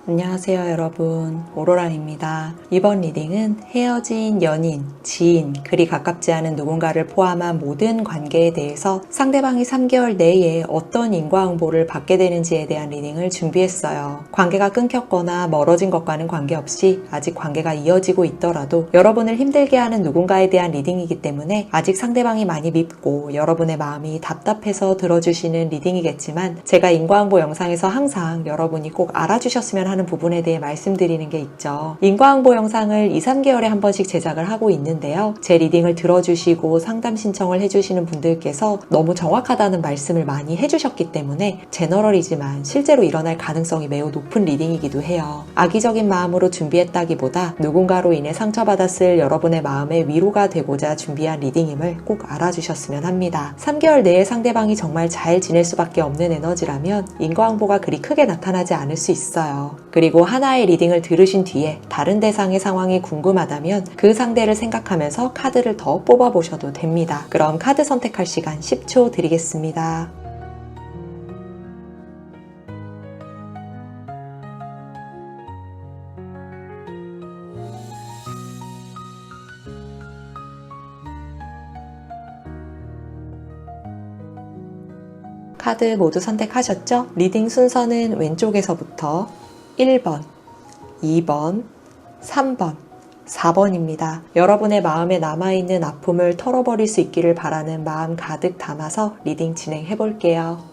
안녕하세요 여러분, 오로라입니다. 이번 리딩은 헤어진 연인, 지인, 그리 가깝지 않은 누군가를 포함한 모든 관계에 대해서 상대방이 3개월 내에 어떤 인과응보를 받게 되는지에 대한 리딩을 준비했어요. 관계가 끊겼거나 멀어진 것과는 관계없이 아직 관계가 이어지고 있더라도 여러분을 힘들게 하는 누군가에 대한 리딩이기 때문에 아직 상대방이 많이 밉고 여러분의 마음이 답답해서 들어주시는 리딩이겠지만, 제가 인과응보 영상에서 항상 여러분이 꼭 알아주셨으면 하는 부분에 대해 말씀드리는 게 있죠. 인과응보 영상을 2, 3개월에 한 번씩 제작을 하고 있는데요. 제 리딩을 들어주시고 상담 신청을 해주시는 분들께서 너무 정확하다는 말씀을 많이 해주셨기 때문에 제너럴이지만 실제로 일어날 가능성이 매우 높은 리딩이기도 해요. 악의적인 마음으로 준비했다기보다 누군가로 인해 상처받았을 여러분의 마음에 위로가 되고자 준비한 리딩임을 꼭 알아주셨으면 합니다. 3개월 내에 상대방이 정말 잘 지낼 수밖에 없는 에너지라면 인과응보가 그리 크게 나타나지 않을 수 있어요. 그리고 하나의 리딩을 들으신 뒤에 다른 대상의 상황이 궁금하다면 그 상대를 생각하면서 카드를 더 뽑아보셔도 됩니다. 그럼 카드 선택할 시간 10초 드리겠습니다. 카드 모두 선택하셨죠? 리딩 순서는 왼쪽에서부터 1번, 2번, 3번, 4번입니다. 여러분의 마음에 남아있는 아픔을 털어버릴 수 있기를 바라는 마음 가득 담아서 리딩 진행해 볼게요.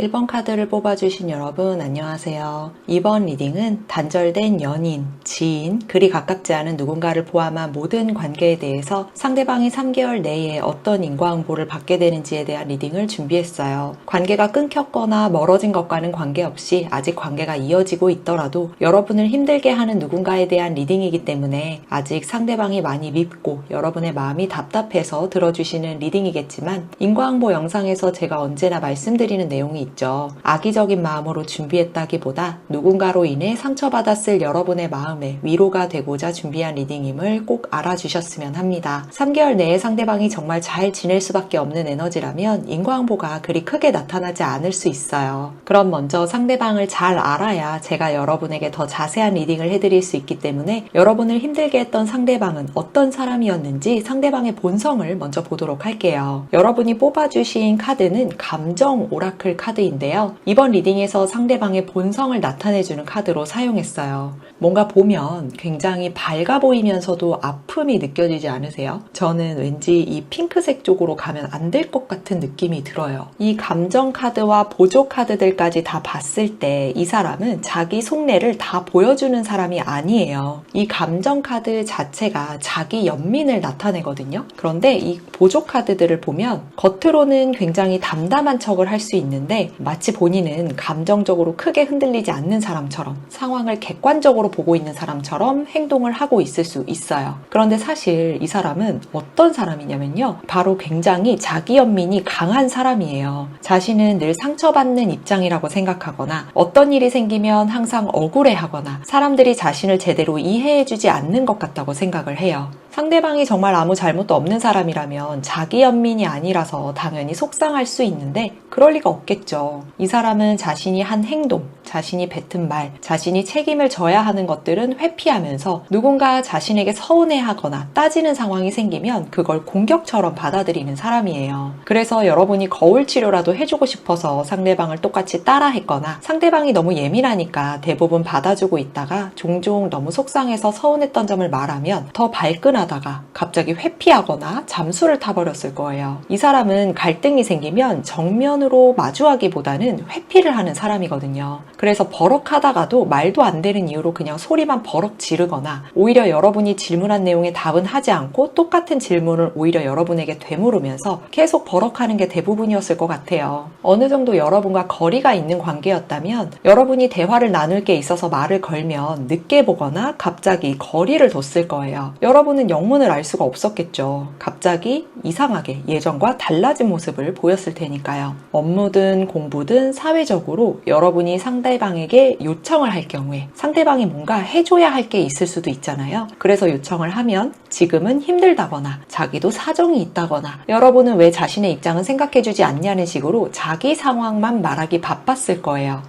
1번 카드를 뽑아주신 여러분 안녕하세요. 이번 리딩은 단절된 연인, 지인, 그리 가깝지 않은 누군가를 포함한 모든 관계에 대해서 상대방이 3개월 내에 어떤 인과응보를 받게 되는지에 대한 리딩을 준비했어요. 관계가 끊겼거나 멀어진 것과는 관계없이 아직 관계가 이어지고 있더라도 여러분을 힘들게 하는 누군가에 대한 리딩이기 때문에 아직 상대방이 많이 밉고 여러분의 마음이 답답해서 들어주시는 리딩이겠지만, 인과응보 영상에서 제가 언제나 말씀드리는 내용이 있죠. 악의적인 마음으로 준비했다기보다 누군가로 인해 상처받았을 여러분의 마음에 위로가 되고자 준비한 리딩임을 꼭 알아주셨으면 합니다. 3개월 내에 상대방이 정말 잘 지낼 수밖에 없는 에너지라면 인과응보가 그리 크게 나타나지 않을 수 있어요. 그럼 먼저 상대방을 잘 알아야 제가 여러분에게 더 자세한 리딩을 해드릴 수 있기 때문에 여러분을 힘들게 했던 상대방은 어떤 사람이었는지 상대방의 본성을 먼저 보도록 할게요. 여러분이 뽑아주신 카드는 감정 오라클 카드인데요. 이번 리딩에서 상대방의 본성을 나타내주는 카드로 사용했어요. 뭔가 보면 굉장히 밝아 보이면서도 아픔이 느껴지지 않으세요? 저는 왠지 이 핑크색 쪽으로 가면 안 될 것 같은 느낌이 들어요. 이 감정 카드와 보조 카드들까지 다 봤을 때 이 사람은 자기 속내를 다 보여주는 사람이 아니에요. 이 감정 카드 자체가 자기 연민을 나타내거든요. 그런데 이 보조 카드들을 보면 겉으로는 굉장히 담담한 척을 할 수 있는데 마치 본인은 감정적으로 크게 흔들리지 않는 사람처럼, 상황을 객관적으로 보고 있는 사람처럼 행동을 하고 있을 수 있어요. 그런데 사실 이 사람은 어떤 사람이냐면요, 바로 굉장히 자기 연민이 강한 사람이에요. 자신은 늘 상처받는 입장이라고 생각하거나 어떤 일이 생기면 항상 억울해하거나 사람들이 자신을 제대로 이해해주지 않는 것 같다고 생각을 해요. 상대방이 정말 아무 잘못도 없는 사람이라면 자기 연민이 아니라서 당연히 속상할 수 있는데 그럴 리가 없겠죠. 이 사람은 자신이 한 행동, 자신이 뱉은 말, 자신이 책임을 져야 하는 것들은 회피하면서 누군가 자신에게 서운해하거나 따지는 상황이 생기면 그걸 공격처럼 받아들이는 사람이에요. 그래서 여러분이 거울 치료라도 해주고 싶어서 상대방을 똑같이 따라했거나 상대방이 너무 예민하니까 대부분 받아주고 있다가 종종 너무 속상해서 서운했던 점을 말하면 더 발끈하다가 갑자기 회피하거나 잠수를 타버렸을 거예요. 이 사람은 갈등이 생기면 정면으로 마주하기보다는 회피를 하는 사람이거든요. 그래서 버럭하다가도 말도 안 되는 이유로 그냥 소리만 버럭 지르거나 오히려 여러분이 질문한 내용에 답은 하지 않고 똑같은 질문을 오히려 여러분에게 되물으면서 계속 버럭하는 게 대부분이었을 것 같아요. 어느 정도 여러분과 거리가 있는 관계였다면 여러분이 대화를 나눌 게 있어서 말을 걸면 늦게 보거나 갑자기 거리를 뒀을 거예요. 여러분은 영문을 알 수가 없었겠죠. 갑자기 이상하게 예전과 달라진 모습을 보였을 테니까요. 업무든 공부든 사회적으로 여러분이 상대방에게 요청을 할 경우에 상대방이 뭔가 해줘야 할 게 있을 수도 있잖아요. 그래서 요청을 하면 지금은 힘들다거나 자기도 사정이 있다거나 여러분은 왜 자신의 입장은 생각해주지 않냐는 식으로 자기 상황만 말하기 바빴을 거예요.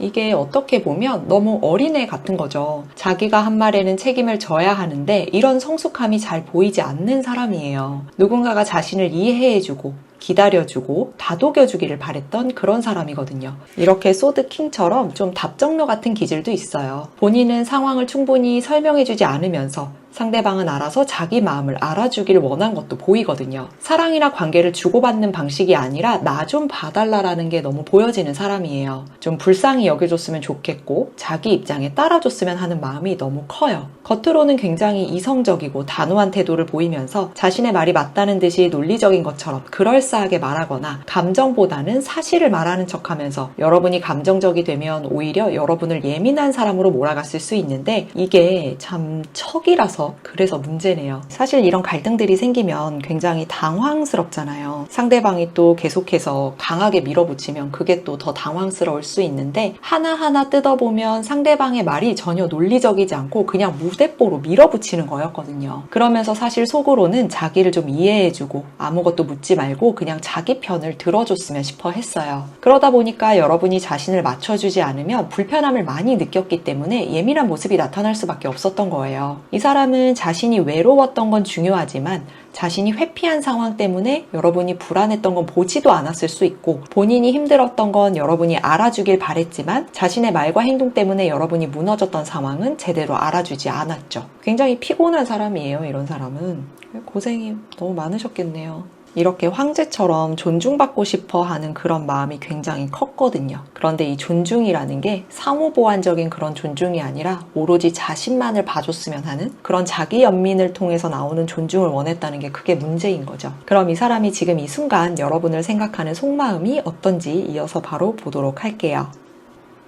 이게 어떻게 보면 너무 어린애 같은 거죠. 자기가 한 말에는 책임을 져야 하는데 이런 성숙함이 잘 보이지 않는 사람이에요. 누군가가 자신을 이해해주고 기다려주고 다독여주기를 바랬던 그런 사람이거든요. 이렇게 소드킹처럼 좀 답정너 같은 기질도 있어요. 본인은 상황을 충분히 설명해주지 않으면서 상대방은 알아서 자기 마음을 알아주길 원한 것도 보이거든요. 사랑이나 관계를 주고받는 방식이 아니라 나 좀 봐달라라는 게 너무 보여지는 사람이에요. 좀 불쌍히 여겨줬으면 좋겠고 자기 입장에 따라줬으면 하는 마음이 너무 커요. 겉으로는 굉장히 이성적이고 단호한 태도를 보이면서 자신의 말이 맞다는 듯이 논리적인 것처럼 그럴싸하게 말하거나 감정보다는 사실을 말하는 척하면서 여러분이 감정적이 되면 오히려 여러분을 예민한 사람으로 몰아갔을 수 있는데 이게 참 척이라서 그래서 문제네요. 사실 이런 갈등들이 생기면 굉장히 당황스럽잖아요. 상대방이 또 계속해서 강하게 밀어붙이면 그게 또 더 당황스러울 수 있는데 하나하나 뜯어보면 상대방의 말이 전혀 논리적이지 않고 그냥 무대뽀로 밀어붙이는 거였거든요. 그러면서 사실 속으로는 자기를 좀 이해해주고 아무것도 묻지 말고 그냥 자기 편을 들어줬으면 싶어 했어요. 그러다 보니까 여러분이 자신을 맞춰주지 않으면 불편함을 많이 느꼈기 때문에 예민한 모습이 나타날 수밖에 없었던 거예요. 이 사람은 자신이 외로웠던 건 중요하지만 자신이 회피한 상황 때문에 여러분이 불안했던 건 보지도 않았을 수 있고 본인이 힘들었던 건 여러분이 알아주길 바랬지만 자신의 말과 행동 때문에 여러분이 무너졌던 상황은 제대로 알아주지 않았죠. 굉장히 피곤한 사람이에요. 이런 사람은. 고생이 너무 많으셨겠네요. 이렇게 황제처럼 존중받고 싶어 하는 그런 마음이 굉장히 컸거든요. 그런데 이 존중이라는 게 상호보완적인 그런 존중이 아니라 오로지 자신만을 봐줬으면 하는 그런 자기 연민을 통해서 나오는 존중을 원했다는 게 그게 문제인 거죠. 그럼 이 사람이 지금 이 순간 여러분을 생각하는 속마음이 어떤지 이어서 바로 보도록 할게요.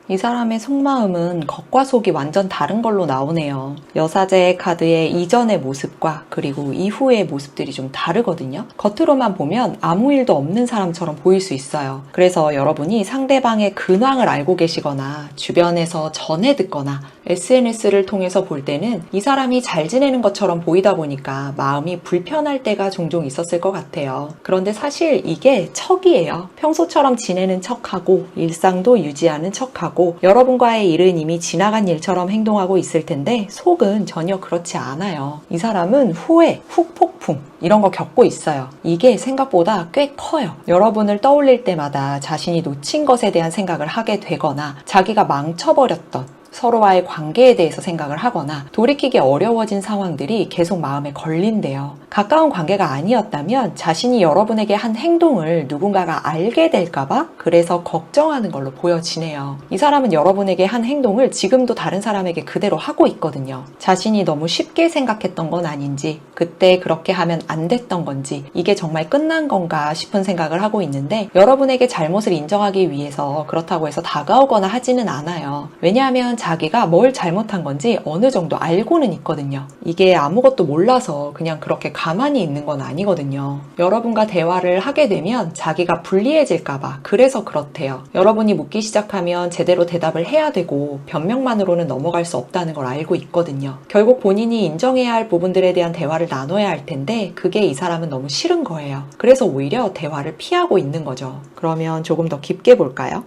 이 사람의 속마음은 겉과 속이 완전 다른 걸로 나오네요. 여사제 카드의 이전의 모습과 그리고 이후의 모습들이 좀 다르거든요. 겉으로만 보면 아무 일도 없는 사람처럼 보일 수 있어요. 그래서 여러분이 상대방의 근황을 알고 계시거나 주변에서 전해 듣거나 SNS를 통해서 볼 때는 이 사람이 잘 지내는 것처럼 보이다 보니까 마음이 불편할 때가 종종 있었을 것 같아요. 그런데 사실 이게 척이에요. 평소처럼 지내는 척하고 일상도 유지하는 척하고 여러분과의 일은 이미 지나간 일처럼 행동하고 있을 텐데 속은 전혀 그렇지 않아요. 이 사람은 후회, 후폭풍 이런 거 겪고 있어요. 이게 생각보다 꽤 커요. 여러분을 떠올릴 때마다 자신이 놓친 것에 대한 생각을 하게 되거나 자기가 망쳐버렸던 서로와의 관계에 대해서 생각을 하거나 돌이키기 어려워진 상황들이 계속 마음에 걸린대요. 가까운 관계가 아니었다면 자신이 여러분에게 한 행동을 누군가가 알게 될까봐 그래서 걱정하는 걸로 보여지네요. 이 사람은 여러분에게 한 행동을 지금도 다른 사람에게 그대로 하고 있거든요. 자신이 너무 쉽게 생각했던 건 아닌지 그때 그렇게 하면 안 됐던 건지 이게 정말 끝난 건가 싶은 생각을 하고 있는데 여러분에게 잘못을 인정하기 위해서 그렇다고 해서 다가오거나 하지는 않아요. 왜냐하면 자기가 뭘 잘못한 건지 어느 정도 알고는 있거든요. 이게 아무것도 몰라서 그냥 그렇게 가만히 있는 건 아니거든요. 여러분과 대화를 하게 되면 자기가 불리해질까봐 그래서 그렇대요. 여러분이 묻기 시작하면 제대로 대답을 해야 되고 변명만으로는 넘어갈 수 없다는 걸 알고 있거든요. 결국 본인이 인정해야 할 부분들에 대한 대화를 나눠야 할 텐데 그게 이 사람은 너무 싫은 거예요. 그래서 오히려 대화를 피하고 있는 거죠. 그러면 조금 더 깊게 볼까요?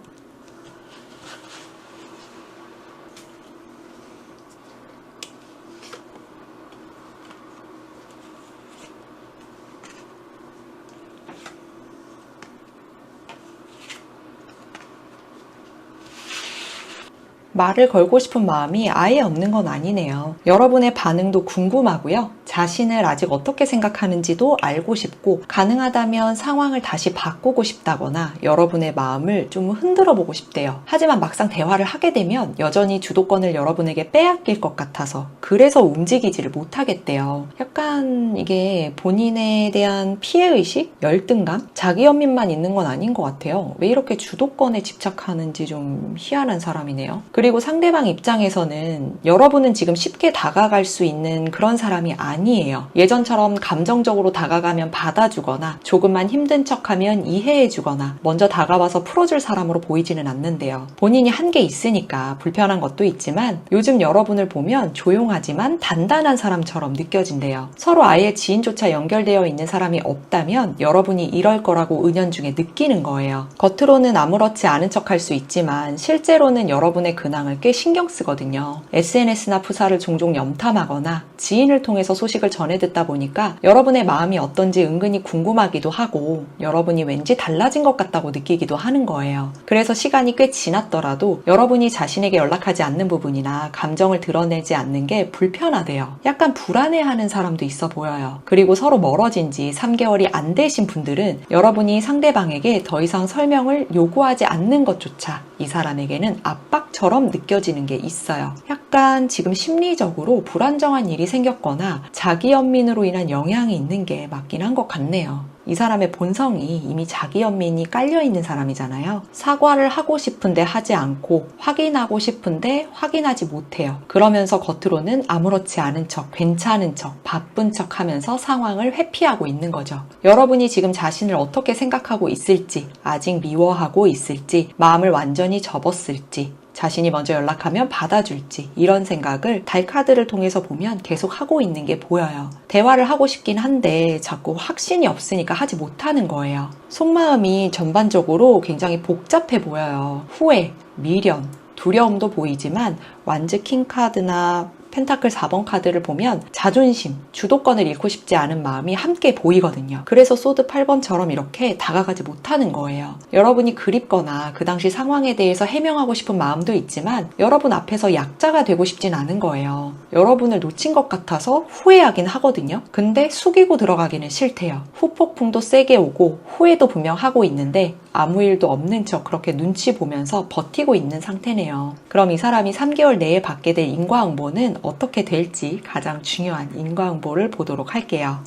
말을 걸고 싶은 마음이 아예 없는 건 아니네요. 여러분의 반응도 궁금하고요. 자신을 아직 어떻게 생각하는지도 알고 싶고 가능하다면 상황을 다시 바꾸고 싶다거나 여러분의 마음을 좀 흔들어 보고 싶대요. 하지만 막상 대화를 하게 되면 여전히 주도권을 여러분에게 빼앗길 것 같아서 그래서 움직이지를 못하겠대요. 약간 이게 본인에 대한 피해의식? 열등감? 자기 연민만 있는 건 아닌 것 같아요. 왜 이렇게 주도권에 집착하는지 좀 희한한 사람이네요. 그리고 그리고 상대방 입장에서는 여러분은 지금 쉽게 다가갈 수 있는 그런 사람이 아니에요. 예전처럼 감정적으로 다가가면 받아주거나 조금만 힘든 척하면 이해해주거나 먼저 다가와서 풀어줄 사람으로 보이지는 않는데요. 본인이 한 게 있으니까 불편한 것도 있지만 요즘 여러분을 보면 조용하지만 단단한 사람처럼 느껴진대요. 서로 아예 지인조차 연결되어 있는 사람이 없다면 여러분이 이럴 거라고 은연중에 느끼는 거예요. 겉으로는 아무렇지 않은 척 할 수 있지만 실제로는 여러분의 근황을 꽤 신경 쓰거든요. SNS나 프사를 종종 염탐하거나 지인을 통해서 소식을 전해 듣다 보니까 여러분의 마음이 어떤지 은근히 궁금하기도 하고 여러분이 왠지 달라진 것 같다고 느끼기도 하는 거예요. 그래서 시간이 꽤 지났더라도 여러분이 자신에게 연락하지 않는 부분이나 감정을 드러내지 않는 게 불편하대요. 약간 불안해하는 사람도 있어 보여요. 그리고 서로 멀어진 지 3개월이 안 되신 분들은 여러분이 상대방에게 더 이상 설명을 요구하지 않는 것조차 이 사람에게는 압박처럼 느껴지는 게 있어요. 약간 지금 심리적으로 불안정한 일이 생겼거나 자기 연민으로 인한 영향이 있는 게 맞긴 한 것 같네요. 이 사람의 본성이 이미 자기 연민이 깔려있는 사람이잖아요. 사과를 하고 싶은데 하지 않고 확인하고 싶은데 확인하지 못해요. 그러면서 겉으로는 아무렇지 않은 척, 괜찮은 척, 바쁜 척 하면서 상황을 회피하고 있는 거죠. 여러분이 지금 자신을 어떻게 생각하고 있을지, 아직 미워하고 있을지, 마음을 완전히 접었을지, 자신이 먼저 연락하면 받아줄지 이런 생각을 달카드를 통해서 보면 계속 하고 있는 게 보여요. 대화를 하고 싶긴 한데 자꾸 확신이 없으니까 하지 못하는 거예요. 속마음이 전반적으로 굉장히 복잡해 보여요. 후회, 미련, 두려움도 보이지만 완즈 킹카드나 펜타클 4번 카드를 보면 자존심, 주도권을 잃고 싶지 않은 마음이 함께 보이거든요. 그래서 소드 8번처럼 이렇게 다가가지 못하는 거예요. 여러분이 그립거나 그 당시 상황에 대해서 해명하고 싶은 마음도 있지만 여러분 앞에서 약자가 되고 싶진 않은 거예요. 여러분을 놓친 것 같아서 후회하긴 하거든요. 근데 숙이고 들어가기는 싫대요. 후폭풍도 세게 오고 후회도 분명 하고 있는데 아무 일도 없는 척 그렇게 눈치 보면서 버티고 있는 상태네요. 그럼 이 사람이 3개월 내에 받게 될 인과응보는 어떻게 될지 가장 중요한 인과응보를 보도록 할게요.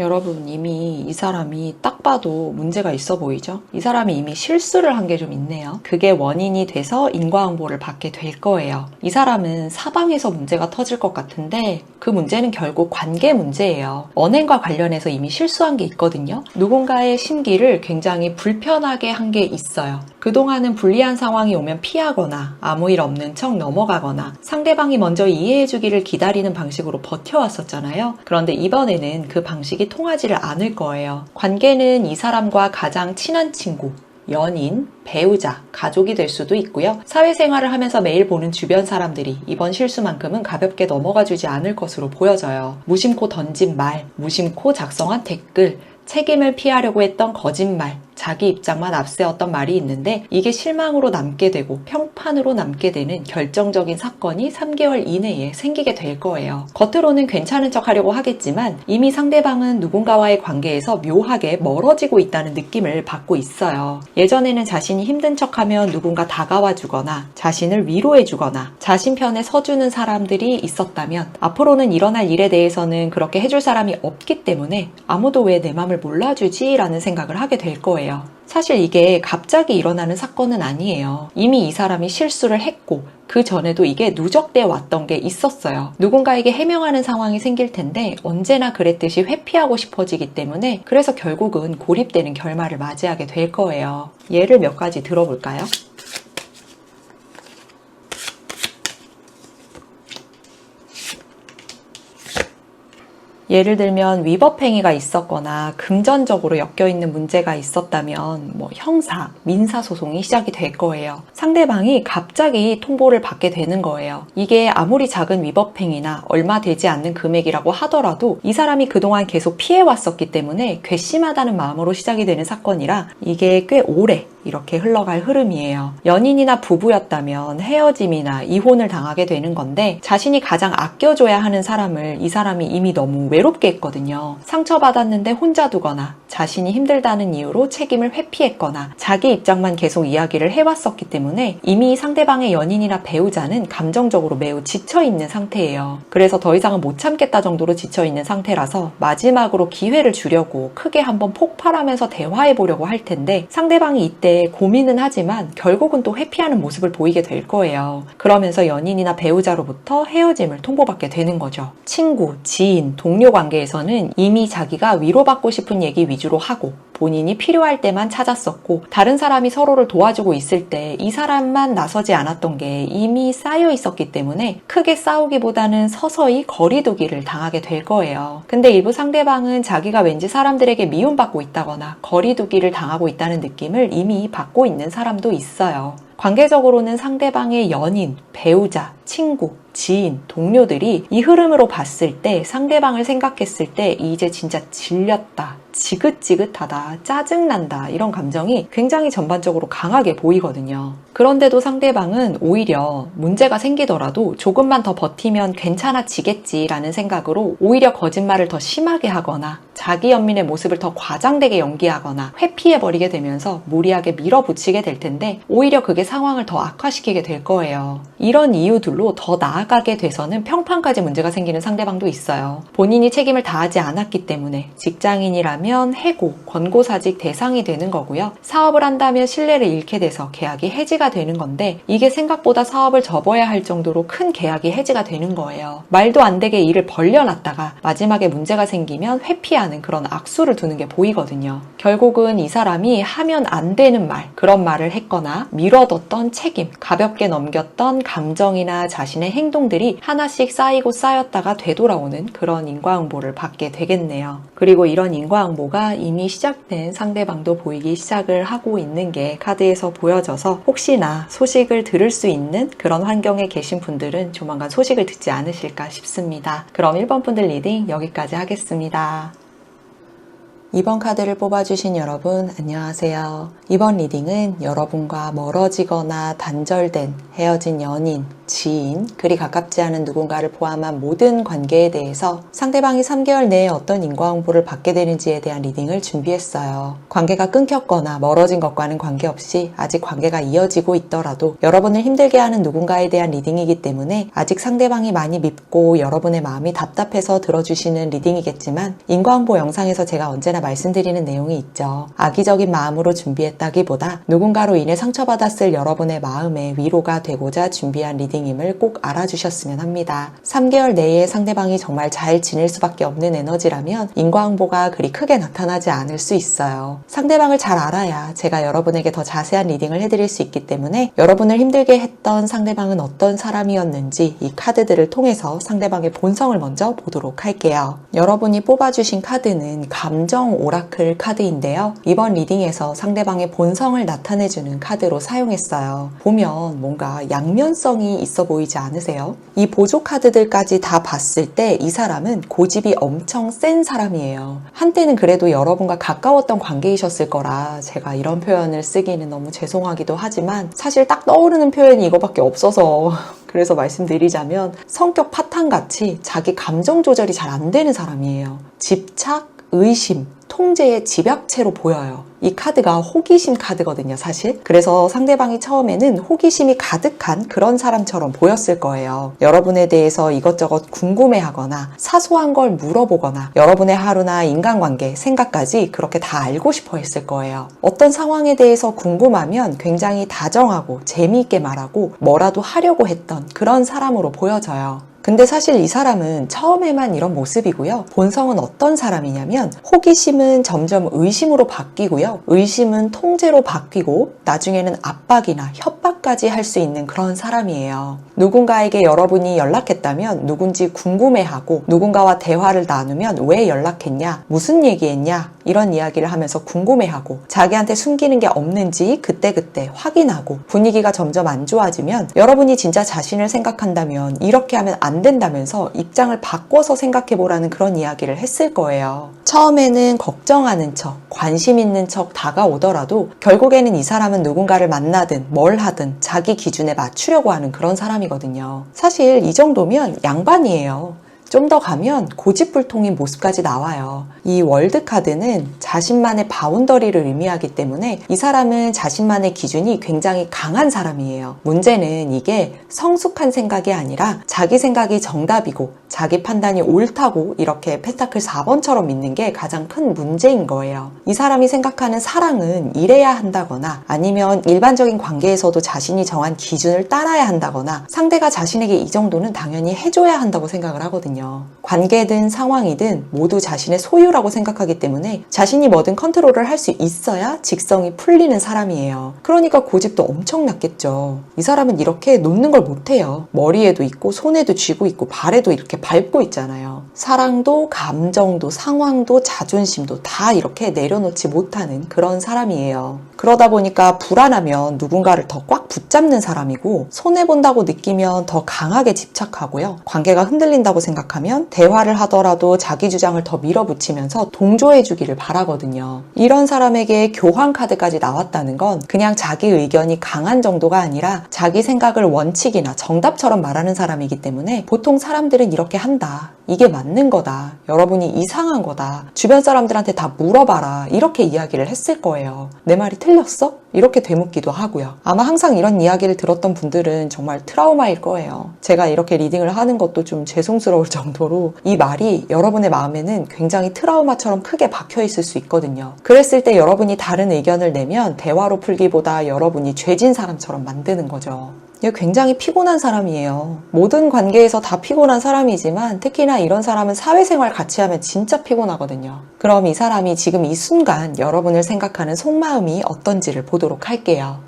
여러분, 이미 이 사람이 딱 봐도 문제가 있어 보이죠? 이 사람이 이미 실수를 한 게 좀 있네요. 그게 원인이 돼서 인과응보를 받게 될 거예요. 이 사람은 사방에서 문제가 터질 것 같은데 그 문제는 결국 관계 문제예요. 언행과 관련해서 이미 실수한 게 있거든요. 누군가의 심기를 굉장히 불편하게 한 게 있어요. 그동안은 불리한 상황이 오면 피하거나 아무 일 없는 척 넘어가거나 상대방이 먼저 이해해주기를 기다리는 방식으로 버텨왔었잖아요. 그런데 이번에는 그 방식이 통하지를 않을 거예요. 관계는 이 사람과 가장 친한 친구, 연인, 배우자, 가족이 될 수도 있고요. 사회생활을 하면서 매일 보는 주변 사람들이 이번 실수만큼은 가볍게 넘어가주지 않을 것으로 보여져요. 무심코 던진 말, 무심코 작성한 댓글, 책임을 피하려고 했던 거짓말, 자기 입장만 앞세웠던 말이 있는데 이게 실망으로 남게 되고 평판으로 남게 되는 결정적인 사건이 3개월 이내에 생기게 될 거예요. 겉으로는 괜찮은 척 하려고 하겠지만 이미 상대방은 누군가와의 관계에서 묘하게 멀어지고 있다는 느낌을 받고 있어요. 예전에는 자신이 힘든 척하면 누군가 다가와 주거나 자신을 위로해 주거나 자신 편에 서주는 사람들이 있었다면 앞으로는 일어날 일에 대해서는 그렇게 해줄 사람이 없기 때문에 아무도 왜 내 맘을 몰라주지? 라는 생각을 하게 될 거예요. 사실 이게 갑자기 일어나는 사건은 아니에요. 이미 이 사람이 실수를 했고 그 전에도 이게 누적되어 왔던 게 있었어요. 누군가에게 해명하는 상황이 생길 텐데 언제나 그랬듯이 회피하고 싶어지기 때문에 그래서 결국은 고립되는 결말을 맞이하게 될 거예요. 예를 몇 가지 들어볼까요? 예를 들면 위법행위가 있었거나 금전적으로 엮여있는 문제가 있었다면 형사, 민사소송이 시작이 될 거예요. 상대방이 갑자기 통보를 받게 되는 거예요. 이게 아무리 작은 위법행위나 얼마 되지 않는 금액이라고 하더라도 이 사람이 그동안 계속 피해왔었기 때문에 괘씸하다는 마음으로 시작이 되는 사건이라 이게 꽤 오래 이렇게 흘러갈 흐름이에요. 연인이나 부부였다면 헤어짐이나 이혼을 당하게 되는 건데 자신이 가장 아껴줘야 하는 사람을 이 사람이 이미 너무 외롭게 했거든요. 상처받았는데 혼자 두거나 자신이 힘들다는 이유로 책임을 회피했거나 자기 입장만 계속 이야기를 해왔었기 때문에 이미 상대방의 연인이나 배우자는 감정적으로 매우 지쳐있는 상태예요. 그래서 더 이상은 못 참겠다 정도로 지쳐있는 상태라서 마지막으로 기회를 주려고 크게 한번 폭발하면서 대화해보려고 할 텐데 상대방이 이때 고민은 하지만 결국은 또 회피하는 모습을 보이게 될 거예요. 그러면서 연인이나 배우자로부터 헤어짐을 통보받게 되는 거죠. 친구, 지인, 동료 관계에서는 이미 자기가 위로받고 싶은 얘기 위주로 하고 본인이 필요할 때만 찾았었고 다른 사람이 서로를 도와주고 있을 때 이 사람만 나서지 않았던 게 이미 쌓여 있었기 때문에 크게 싸우기보다는 서서히 거리두기를 당하게 될 거예요. 근데 일부 상대방은 자기가 왠지 사람들에게 미움받고 있다거나 거리두기를 당하고 있다는 느낌을 이미 받고 있는 사람도 있어요. 관계적으로는 상대방의 연인, 배우자, 친구, 지인, 동료들이 이 흐름으로 봤을 때 상대방을 생각했을 때 이제 진짜 질렸다, 지긋지긋하다, 짜증난다 이런 감정이 굉장히 전반적으로 강하게 보이거든요. 그런데도 상대방은 오히려 문제가 생기더라도 조금만 더 버티면 괜찮아지겠지라는 생각으로 오히려 거짓말을 더 심하게 하거나 자기 연민의 모습을 더 과장되게 연기하거나 회피해버리게 되면서 무리하게 밀어붙이게 될 텐데 오히려 그게 상황을 더 악화시키게 될 거예요. 이런 이유들로 더 나아가게 돼서는 평판까지 문제가 생기는 상대방도 있어요. 본인이 책임을 다하지 않았기 때문에 직장인이라면 해고, 권고사직 대상이 되는 거고요. 사업을 한다면 신뢰를 잃게 돼서 계약이 해지가 되는 건데 이게 생각보다 사업을 접어야 할 정도로 큰 계약이 해지가 되는 거예요. 말도 안 되게 일을 벌려놨다가 마지막에 문제가 생기면 회피하는 그런 악수를 두는 게 보이거든요. 결국은 이 사람이 하면 안 되는 말, 그런 말을 했거나 미뤄뒀던 책임, 가볍게 넘겼던 감정이나 자신의 행동들이 하나씩 쌓이고 쌓였다가 되돌아오는 그런 인과응보를 받게 되겠네요. 그리고 이런 인과응보가 이미 시작된 상대방도 보이기 시작을 하고 있는 게 카드에서 보여져서 혹시나 소식을 들을 수 있는 그런 환경에 계신 분들은 조만간 소식을 듣지 않으실까 싶습니다. 그럼 1번 분들 리딩 여기까지 하겠습니다. 2번 카드를 뽑아주신 여러분 안녕하세요. 이번 리딩은 여러분과 멀어지거나 단절된 헤어진 연인, 지인, 그리 가깝지 않은 누군가를 포함한 모든 관계에 대해서 상대방이 3개월 내에 어떤 인과응보를 받게 되는지에 대한 리딩을 준비했어요. 관계가 끊겼거나 멀어진 것과는 관계없이 아직 관계가 이어지고 있더라도 여러분을 힘들게 하는 누군가에 대한 리딩이기 때문에 아직 상대방이 많이 밉고 여러분의 마음이 답답해서 들어주시는 리딩이겠지만 인과응보 영상에서 제가 언제나 말씀드리는 내용이 있죠. 악의적인 마음으로 준비했다기보다 누군가로 인해 상처받았을 여러분의 마음에 위로가 되고자 준비한 리딩임을 꼭 알아주셨으면 합니다. 3개월 내에 상대방이 정말 잘 지낼 수밖에 없는 에너지라면 인과응보가 그리 크게 나타나지 않을 수 있어요. 상대방을 잘 알아야 제가 여러분에게 더 자세한 리딩을 해드릴 수 있기 때문에 여러분을 힘들게 했던 상대방은 어떤 사람이었는지 이 카드들을 통해서 상대방의 본성을 먼저 보도록 할게요. 여러분이 뽑아주신 카드는 감정 오라클 카드인데요. 이번 리딩에서 상대방의 본성을 나타내주는 카드로 사용했어요. 보면 뭔가 양면성이 있어 보이지 않으세요? 이 보조 카드들까지 다 봤을 때 이 사람은 고집이 엄청 센 사람이에요. 한때는 그래도 여러분과 가까웠던 관계이셨을 거라 제가 이런 표현을 쓰기는 너무 죄송하기도 하지만 사실 딱 떠오르는 표현이 이거밖에 없어서 그래서 말씀드리자면 성격 파탄같이 자기 감정 조절이 잘 안 되는 사람이에요. 집착, 의심, 통제의 집약체로 보여요. 이 카드가 호기심 카드거든요, 사실. 그래서 상대방이 처음에는 호기심이 가득한 그런 사람처럼 보였을 거예요. 여러분에 대해서 이것저것 궁금해하거나 사소한 걸 물어보거나 여러분의 하루나 인간관계, 생각까지 그렇게 다 알고 싶어 했을 거예요. 어떤 상황에 대해서 궁금하면 굉장히 다정하고 재미있게 말하고 뭐라도 하려고 했던 그런 사람으로 보여져요. 근데 사실 이 사람은 처음에만 이런 모습이고요. 본성은 어떤 사람이냐면 호기심은 점점 의심으로 바뀌고요. 의심은 통제로 바뀌고 나중에는 압박이나 협박까지 할 수 있는 그런 사람이에요. 누군가에게 여러분이 연락했다면 누군지 궁금해하고 누군가와 대화를 나누면 왜 연락했냐, 무슨 얘기했냐 이런 이야기를 하면서 궁금해하고 자기한테 숨기는 게 없는지 그때그때 확인하고 분위기가 점점 안 좋아지면 여러분이 진짜 자신을 생각한다면 이렇게 하면 안 된다면서 입장을 바꿔서 생각해보라는 그런 이야기를 했을 거예요. 처음에는 걱정하는 척, 관심 있는 척 다가오더라도 결국에는 이 사람은 누군가를 만나든 뭘 하든 자기 기준에 맞추려고 하는 그런 사람이거든요. 사실 이 정도면 양반이에요. 좀 더 가면 고집불통인 모습까지 나와요. 이 월드 카드는 자신만의 바운더리를 의미하기 때문에 이 사람은 자신만의 기준이 굉장히 강한 사람이에요. 문제는 이게 성숙한 생각이 아니라 자기 생각이 정답이고 자기 판단이 옳다고 이렇게 펜타클 4번처럼 믿는 게 가장 큰 문제인 거예요. 이 사람이 생각하는 사랑은 이래야 한다거나 아니면 일반적인 관계에서도 자신이 정한 기준을 따라야 한다거나 상대가 자신에게 이 정도는 당연히 해줘야 한다고 생각을 하거든요. 관계든 상황이든 모두 자신의 소유라고 생각하기 때문에 자신이 뭐든 컨트롤을 할 수 있어야 직성이 풀리는 사람이에요. 그러니까 고집도 엄청났겠죠. 이 사람은 이렇게 놓는 걸 못해요. 머리에도 있고 손에도 쥐고 있고 발에도 이렇게 밟고 있잖아요. 사랑도 감정도 상황도 자존심도 다 이렇게 내려놓지 못하는 그런 사람이에요. 그러다 보니까 불안하면 누군가를 더 꽉 붙잡는 사람이고 손해본다고 느끼면 더 강하게 집착하고요. 관계가 흔들린다고 생각하면 대화를 하더라도 자기 주장을 더 밀어붙이면서 동조해주기를 바라거든요. 이런 사람에게 교환 카드까지 나왔다는 건 그냥 자기 의견이 강한 정도가 아니라 자기 생각을 원칙이나 정답처럼 말하는 사람이기 때문에 보통 사람들은 이렇게 한다. 이게 맞는 거다. 여러분이 이상한 거다. 주변 사람들한테 다 물어봐라. 이렇게 이야기를 했을 거예요. 내 말이 틀렸어? 이렇게 되묻기도 하고요. 아마 항상 이런 이야기를 들었던 분들은 정말 트라우마일 거예요. 제가 이렇게 리딩을 하는 것도 좀 죄송스러울 정도로 이 말이 여러분의 마음에는 굉장히 트라우마처럼 크게 박혀 있을 수 있거든요. 그랬을 때 여러분이 다른 의견을 내면 대화로 풀기보다 여러분이 죄진 사람처럼 만드는 거죠. 굉장히 피곤한 사람이에요. 모든 관계에서 다 피곤한 사람이지만 특히나 이런 사람은 사회생활 같이 하면 진짜 피곤하거든요. 그럼 이 사람이 지금 이 순간 여러분을 생각하는 속마음이 어떤지를 보도록 할게요.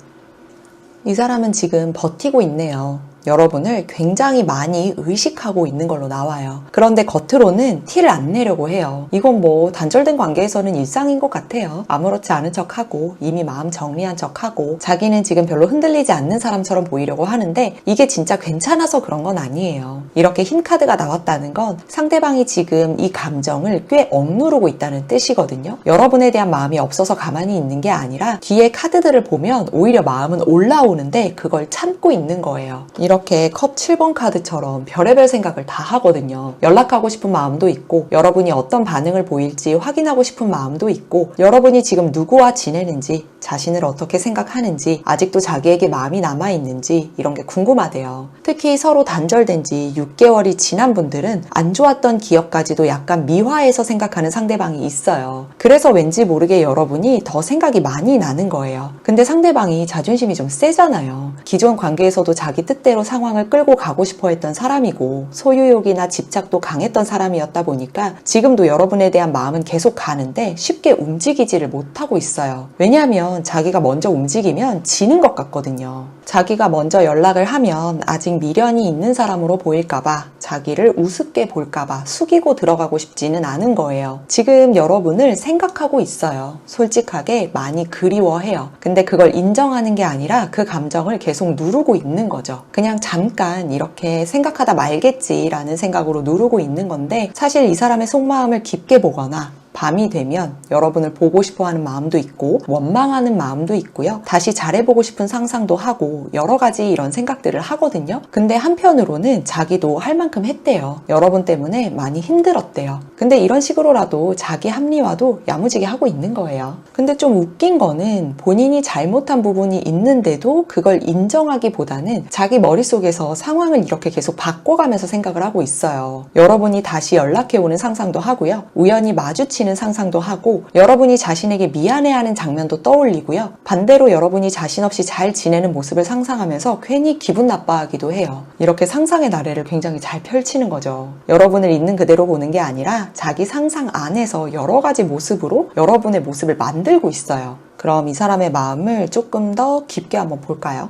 이 사람은 지금 버티고 있네요. 여러분을 굉장히 많이 의식하고 있는 걸로 나와요. 그런데 겉으로는 티를 안 내려고 해요. 이건 뭐 단절된 관계에서는 일상인 것 같아요. 아무렇지 않은 척하고 이미 마음 정리한 척하고 자기는 지금 별로 흔들리지 않는 사람처럼 보이려고 하는데 이게 진짜 괜찮아서 그런 건 아니에요. 이렇게 흰 카드가 나왔다는 건 상대방이 지금 이 감정을 꽤 억누르고 있다는 뜻이거든요. 여러분에 대한 마음이 없어서 가만히 있는 게 아니라 뒤에 카드들을 보면 오히려 마음은 올라오는데 그걸 참고 있는 거예요. 이렇게 컵 7번 카드처럼 별의별 생각을 다 하거든요. 연락하고 싶은 마음도 있고 여러분이 어떤 반응을 보일지 확인하고 싶은 마음도 있고 여러분이 지금 누구와 지내는지 자신을 어떻게 생각하는지 아직도 자기에게 마음이 남아있는지 이런 게 궁금하대요. 특히 서로 단절된 지 6개월이 지난 분들은 안 좋았던 기억까지도 약간 미화해서 생각하는 상대방이 있어요. 그래서 왠지 모르게 여러분이 더 생각이 많이 나는 거예요. 근데 상대방이 자존심이 좀 세잖아요. 기존 관계에서도 자기 뜻대로 상황을 끌고 가고 싶어 했던 사람이고 소유욕이나 집착도 강했던 사람이었다 보니까 지금도 여러분에 대한 마음은 계속 가는데 쉽게 움직이지를 못하고 있어요. 왜냐하면 자기가 먼저 움직이면 지는 것 같거든요. 자기가 먼저 연락을 하면 아직 미련이 있는 사람으로 보일까봐 자기를 우습게 볼까봐 숙이고 들어가고 싶지는 않은 거예요. 지금 여러분을 생각하고 있어요. 솔직하게 많이 그리워해요. 근데 그걸 인정하는 게 아니라 그 감정을 계속 누르고 있는 거죠. 그냥 잠깐 이렇게 생각하다 말겠지라는 생각으로 누르고 있는 건데 사실 이 사람의 속마음을 깊게 보거나 밤이 되면 여러분을 보고 싶어하는 마음도 있고 원망하는 마음도 있고요. 다시 잘해보고 싶은 상상도 하고 여러 가지 이런 생각들을 하거든요. 근데 한편으로는 자기도 할 만큼 했대요. 여러분 때문에 많이 힘들었대요. 근데 이런 식으로라도 자기 합리화도 야무지게 하고 있는 거예요. 근데 좀 웃긴 거는 본인이 잘못한 부분이 있는데도 그걸 인정하기보다는 자기 머릿속에서 상황을 이렇게 계속 바꿔가면서 생각을 하고 있어요. 여러분이 다시 연락해오는 상상도 하고요. 우연히 마주치는 상상도 하고 여러분이 자신에게 미안해하는 장면도 떠올리고요. 반대로 여러분이 자신 없이 잘 지내는 모습을 상상하면서 괜히 기분 나빠하기도 해요. 이렇게 상상의 나래를 굉장히 잘 펼치는 거죠. 여러분을 있는 그대로 보는 게 아니라 자기 상상 안에서 여러 가지 모습으로 여러분의 모습을 만들고 있어요. 그럼 이 사람의 마음을 조금 더 깊게 한번 볼까요?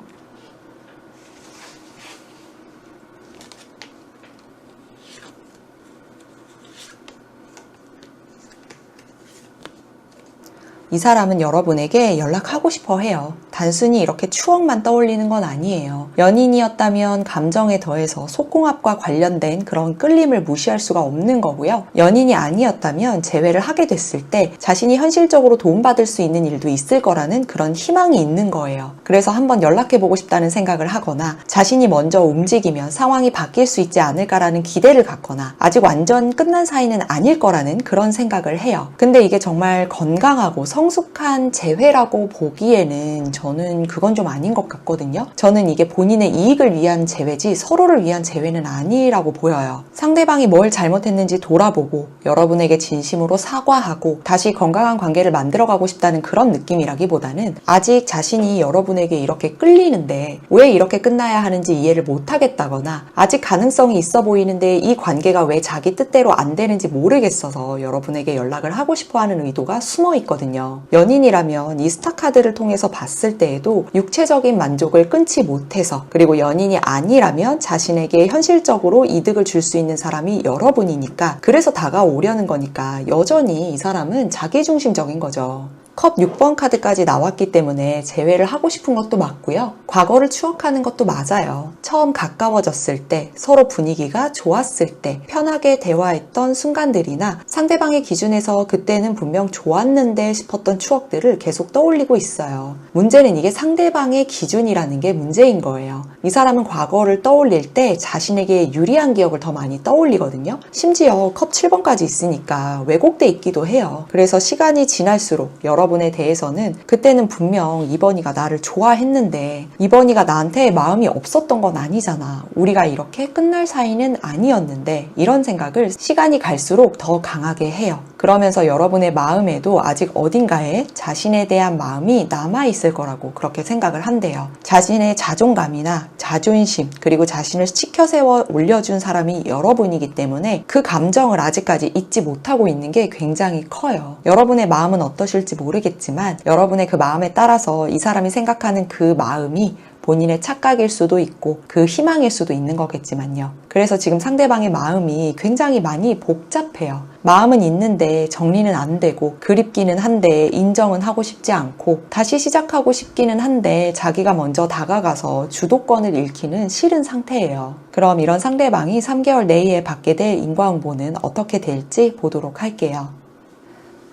이 사람은 여러분에게 연락하고 싶어 해요. 단순히 이렇게 추억만 떠올리는 건 아니에요. 연인이었다면 감정에 더해서 속궁합과 관련된 그런 끌림을 무시할 수가 없는 거고요. 연인이 아니었다면 재회를 하게 됐을 때 자신이 현실적으로 도움받을 수 있는 일도 있을 거라는 그런 희망이 있는 거예요. 그래서 한번 연락해보고 싶다는 생각을 하거나 자신이 먼저 움직이면 상황이 바뀔 수 있지 않을까라는 기대를 갖거나 아직 완전 끝난 사이는 아닐 거라는 그런 생각을 해요. 근데 이게 정말 건강하고 성숙한 재회라고 보기에는 저는 그건 좀 아닌 것 같거든요. 저는 이게 본인의 이익을 위한 재회지 서로를 위한 재회는 아니라고 보여요. 상대방이 뭘 잘못했는지 돌아보고 여러분에게 진심으로 사과하고 다시 건강한 관계를 만들어가고 싶다는 그런 느낌이라기보다는 아직 자신이 여러분에게 이렇게 끌리는데 왜 이렇게 끝나야 하는지 이해를 못하겠다거나 아직 가능성이 있어 보이는데 이 관계가 왜 자기 뜻대로 안 되는지 모르겠어서 여러분에게 연락을 하고 싶어하는 의도가 숨어 있거든요. 연인이라면 이 스타카드를 통해서 봤을 때에도 육체적인 만족을 끊지 못해서 그리고 연인이 아니라면 자신에게 현실적으로 이득을 줄 수 있는 사람이 여러분이니까 그래서 다가오려는 거니까 여전히 이 사람은 자기중심적인 거죠. 컵 6번 카드까지 나왔기 때문에 재회를 하고 싶은 것도 맞고요. 과거를 추억하는 것도 맞아요. 처음 가까워졌을 때, 서로 분위기가 좋았을 때, 편하게 대화했던 순간들이나 상대방의 기준에서 그때는 분명 좋았는데 싶었던 추억들을 계속 떠올리고 있어요. 문제는 이게 상대방의 기준이라는 게 문제인 거예요. 이 사람은 과거를 떠올릴 때 자신에게 유리한 기억을 더 많이 떠올리거든요. 심지어 컵 7번까지 있으니까 왜곡돼 있기도 해요. 그래서 시간이 지날수록 여러분에 대해서는 그때는 분명 이번이가 나를 좋아했는데 이번이가 나한테 마음이 없었던 건 아니잖아. 우리가 이렇게 끝날 사이는 아니었는데 이런 생각을 시간이 갈수록 더 강하게 해요. 그러면서 여러분의 마음에도 아직 어딘가에 자신에 대한 마음이 남아있을 거라고 그렇게 생각을 한대요. 자신의 자존감이나 자존심 그리고 자신을 치켜세워 올려준 사람이 여러분이기 때문에 그 감정을 아직까지 잊지 못하고 있는 게 굉장히 커요. 여러분의 마음은 어떠실지 모르겠지만 여러분의 그 마음에 따라서 이 사람이 생각하는 그 마음이 본인의 착각일 수도 있고 그 희망일 수도 있는 거겠지만요. 그래서 지금 상대방의 마음이 굉장히 많이 복잡해요. 마음은 있는데 정리는 안 되고 그립기는 한데 인정은 하고 싶지 않고 다시 시작하고 싶기는 한데 자기가 먼저 다가가서 주도권을 잃기는 싫은 상태예요. 그럼 이런 상대방이 3개월 내에 받게 될 인과응보는 어떻게 될지 보도록 할게요.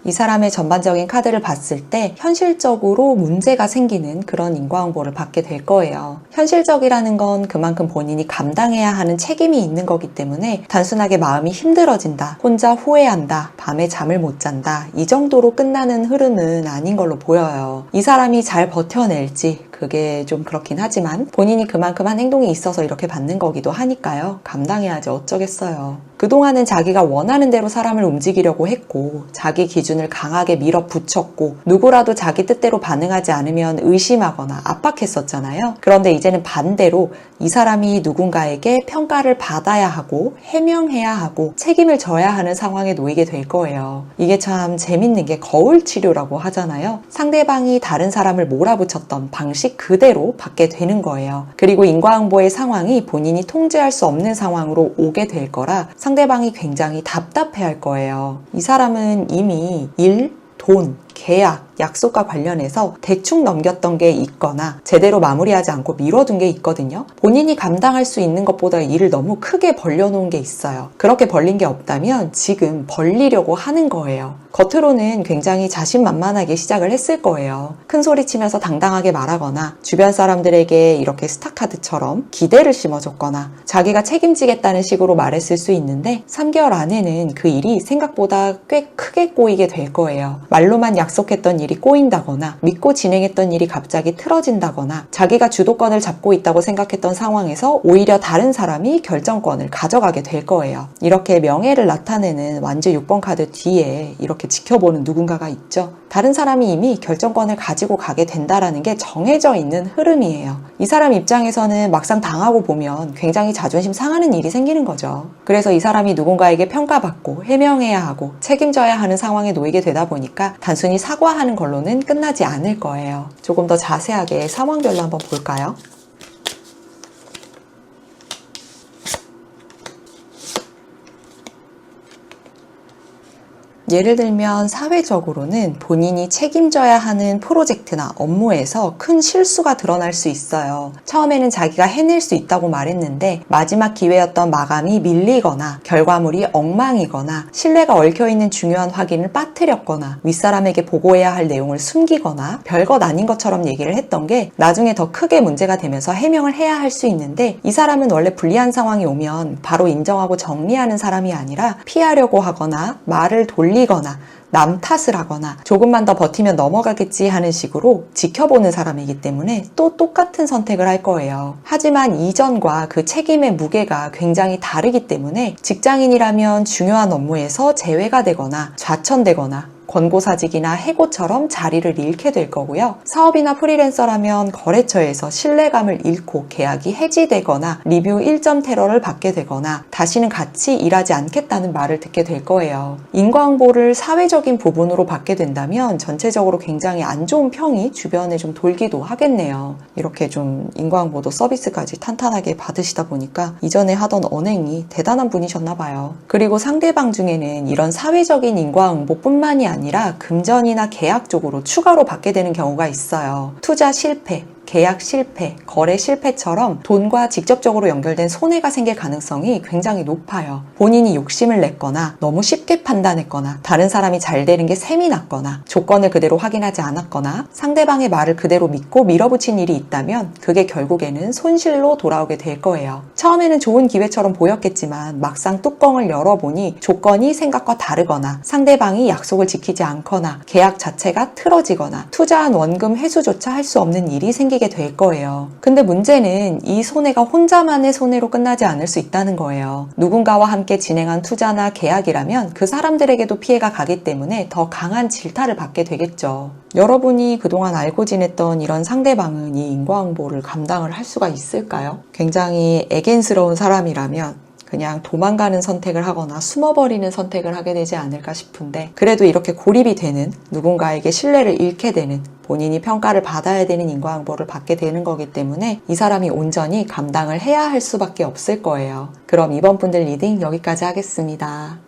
이 사람의 전반적인 카드를 봤을 때 현실적으로 문제가 생기는 그런 인과응보를 받게 될 거예요. 현실적이라는 건 그만큼 본인이 감당해야 하는 책임이 있는 거기 때문에 단순하게 마음이 힘들어진다, 혼자 후회한다, 밤에 잠을 못 잔다 이 정도로 끝나는 흐름은 아닌 걸로 보여요. 이 사람이 잘 버텨낼지 그게 좀 그렇긴 하지만 본인이 그만큼 한 행동이 있어서 이렇게 받는 거기도 하니까요. 감당해야지 어쩌겠어요. 그동안은 자기가 원하는 대로 사람을 움직이려고 했고 자기 기준을 강하게 밀어붙였고 누구라도 자기 뜻대로 반응하지 않으면 의심하거나 압박했었잖아요. 그런데 이제는 반대로 이 사람이 누군가에게 평가를 받아야 하고 해명해야 하고 책임을 져야 하는 상황에 놓이게 될 거예요. 이게 참 재밌는 게 거울 치료라고 하잖아요. 상대방이 다른 사람을 몰아붙였던 방식 그대로 받게 되는 거예요. 그리고 인과응보의 상황이 본인이 통제할 수 없는 상황으로 오게 될 거라 상대방이 굉장히 답답해할 거예요. 이 사람은 이미 일, 돈, 계약, 약속과 관련해서 대충 넘겼던 게 있거나 제대로 마무리하지 않고 미뤄둔 게 있거든요. 본인이 감당할 수 있는 것보다 일을 너무 크게 벌려놓은 게 있어요. 그렇게 벌린 게 없다면 지금 벌리려고 하는 거예요. 겉으로는 굉장히 자신만만하게 시작을 했을 거예요. 큰 소리 치면서 당당하게 말하거나 주변 사람들에게 이렇게 스타카드처럼 기대를 심어줬거나 자기가 책임지겠다는 식으로 말했을 수 있는데 3개월 안에는 그 일이 생각보다 꽤 크게 꼬이게 될 거예요. 말로만 약속했던 일이 꼬인다거나 믿고 진행했던 일이 갑자기 틀어진다거나 자기가 주도권을 잡고 있다고 생각했던 상황에서 오히려 다른 사람이 결정권을 가져가게 될 거예요. 이렇게 명예를 나타내는 완주 6번 카드 뒤에 이렇게 지켜보는 누군가가 있죠. 다른 사람이 이미 결정권을 가지고 가게 된다라는 게 정해져 있는 흐름이에요. 이 사람 입장에서는 막상 당하고 보면 굉장히 자존심 상하는 일이 생기는 거죠. 그래서 이 사람이 누군가에게 평가받고 해명해야 하고 책임져야 하는 상황에 놓이게 되다 보니까 단순히 사과하는 걸로는 끝나지 않을 거예요. 조금 더 자세하게 상황별로 한번 볼까요? 예를 들면 사회적으로는 본인이 책임져야 하는 프로젝트나 업무에서 큰 실수가 드러날 수 있어요. 처음에는 자기가 해낼 수 있다고 말했는데 마지막 기회였던 마감이 밀리거나 결과물이 엉망이거나 신뢰가 얽혀있는 중요한 확인을 빠뜨렸거나 윗사람에게 보고해야 할 내용을 숨기거나 별것 아닌 것처럼 얘기를 했던 게 나중에 더 크게 문제가 되면서 해명을 해야 할 수 있는데, 이 사람은 원래 불리한 상황이 오면 바로 인정하고 정리하는 사람이 아니라 피하려고 하거나 말을 돌리거나 남 탓을 하거나 조금만 더 버티면 넘어가겠지 하는 식으로 지켜보는 사람이기 때문에 또 똑같은 선택을 할 거예요. 하지만 이전과 그 책임의 무게가 굉장히 다르기 때문에 직장인이라면 중요한 업무에서 제외가 되거나 좌천되거나 권고사직이나 해고처럼 자리를 잃게 될 거고요. 사업이나 프리랜서라면 거래처에서 신뢰감을 잃고 계약이 해지되거나 리뷰 1점 테러를 받게 되거나 다시는 같이 일하지 않겠다는 말을 듣게 될 거예요. 인과응보를 사회적인 부분으로 받게 된다면 전체적으로 굉장히 안 좋은 평이 주변에 좀 돌기도 하겠네요. 이렇게 좀 인과응보도 서비스까지 탄탄하게 받으시다 보니까 이전에 하던 언행이 대단한 분이셨나 봐요. 그리고 상대방 중에는 이런 사회적인 인과응보뿐만이 아니라 금전이나 계약 쪽으로 추가로 받게 되는 경우가 있어요. 투자 실패, 계약 실패, 거래 실패처럼 돈과 직접적으로 연결된 손해가 생길 가능성이 굉장히 높아요. 본인이 욕심을 냈거나 너무 쉽게 판단했거나 다른 사람이 잘 되는 게 셈이 났거나 조건을 그대로 확인하지 않았거나 상대방의 말을 그대로 믿고 밀어붙인 일이 있다면 그게 결국에는 손실로 돌아오게 될 거예요. 처음에는 좋은 기회처럼 보였겠지만 막상 뚜껑을 열어보니 조건이 생각과 다르거나 상대방이 약속을 지키지 않거나 계약 자체가 틀어지거나 투자한 원금 회수조차 할 수 없는 일이 생기게 될 거예요. 근데 문제는 이 손해가 혼자만의 손해로 끝나지 않을 수 있다는 거예요. 누군가와 함께 진행한 투자나 계약이라면 그 사람들에게도 피해가 가기 때문에 더 강한 질타를 받게 되겠죠. 여러분이 그동안 알고 지냈던 이런 상대방은 이 인과응보를 감당을 할 수가 있을까요? 굉장히 애견스러운 사람이라면 그냥 도망가는 선택을 하거나 숨어버리는 선택을 하게 되지 않을까 싶은데, 그래도 이렇게 고립이 되는, 누군가에게 신뢰를 잃게 되는, 본인이 평가를 받아야 되는 인과응보를 받게 되는 거기 때문에 이 사람이 온전히 감당을 해야 할 수밖에 없을 거예요. 그럼 이번 분들 리딩 여기까지 하겠습니다.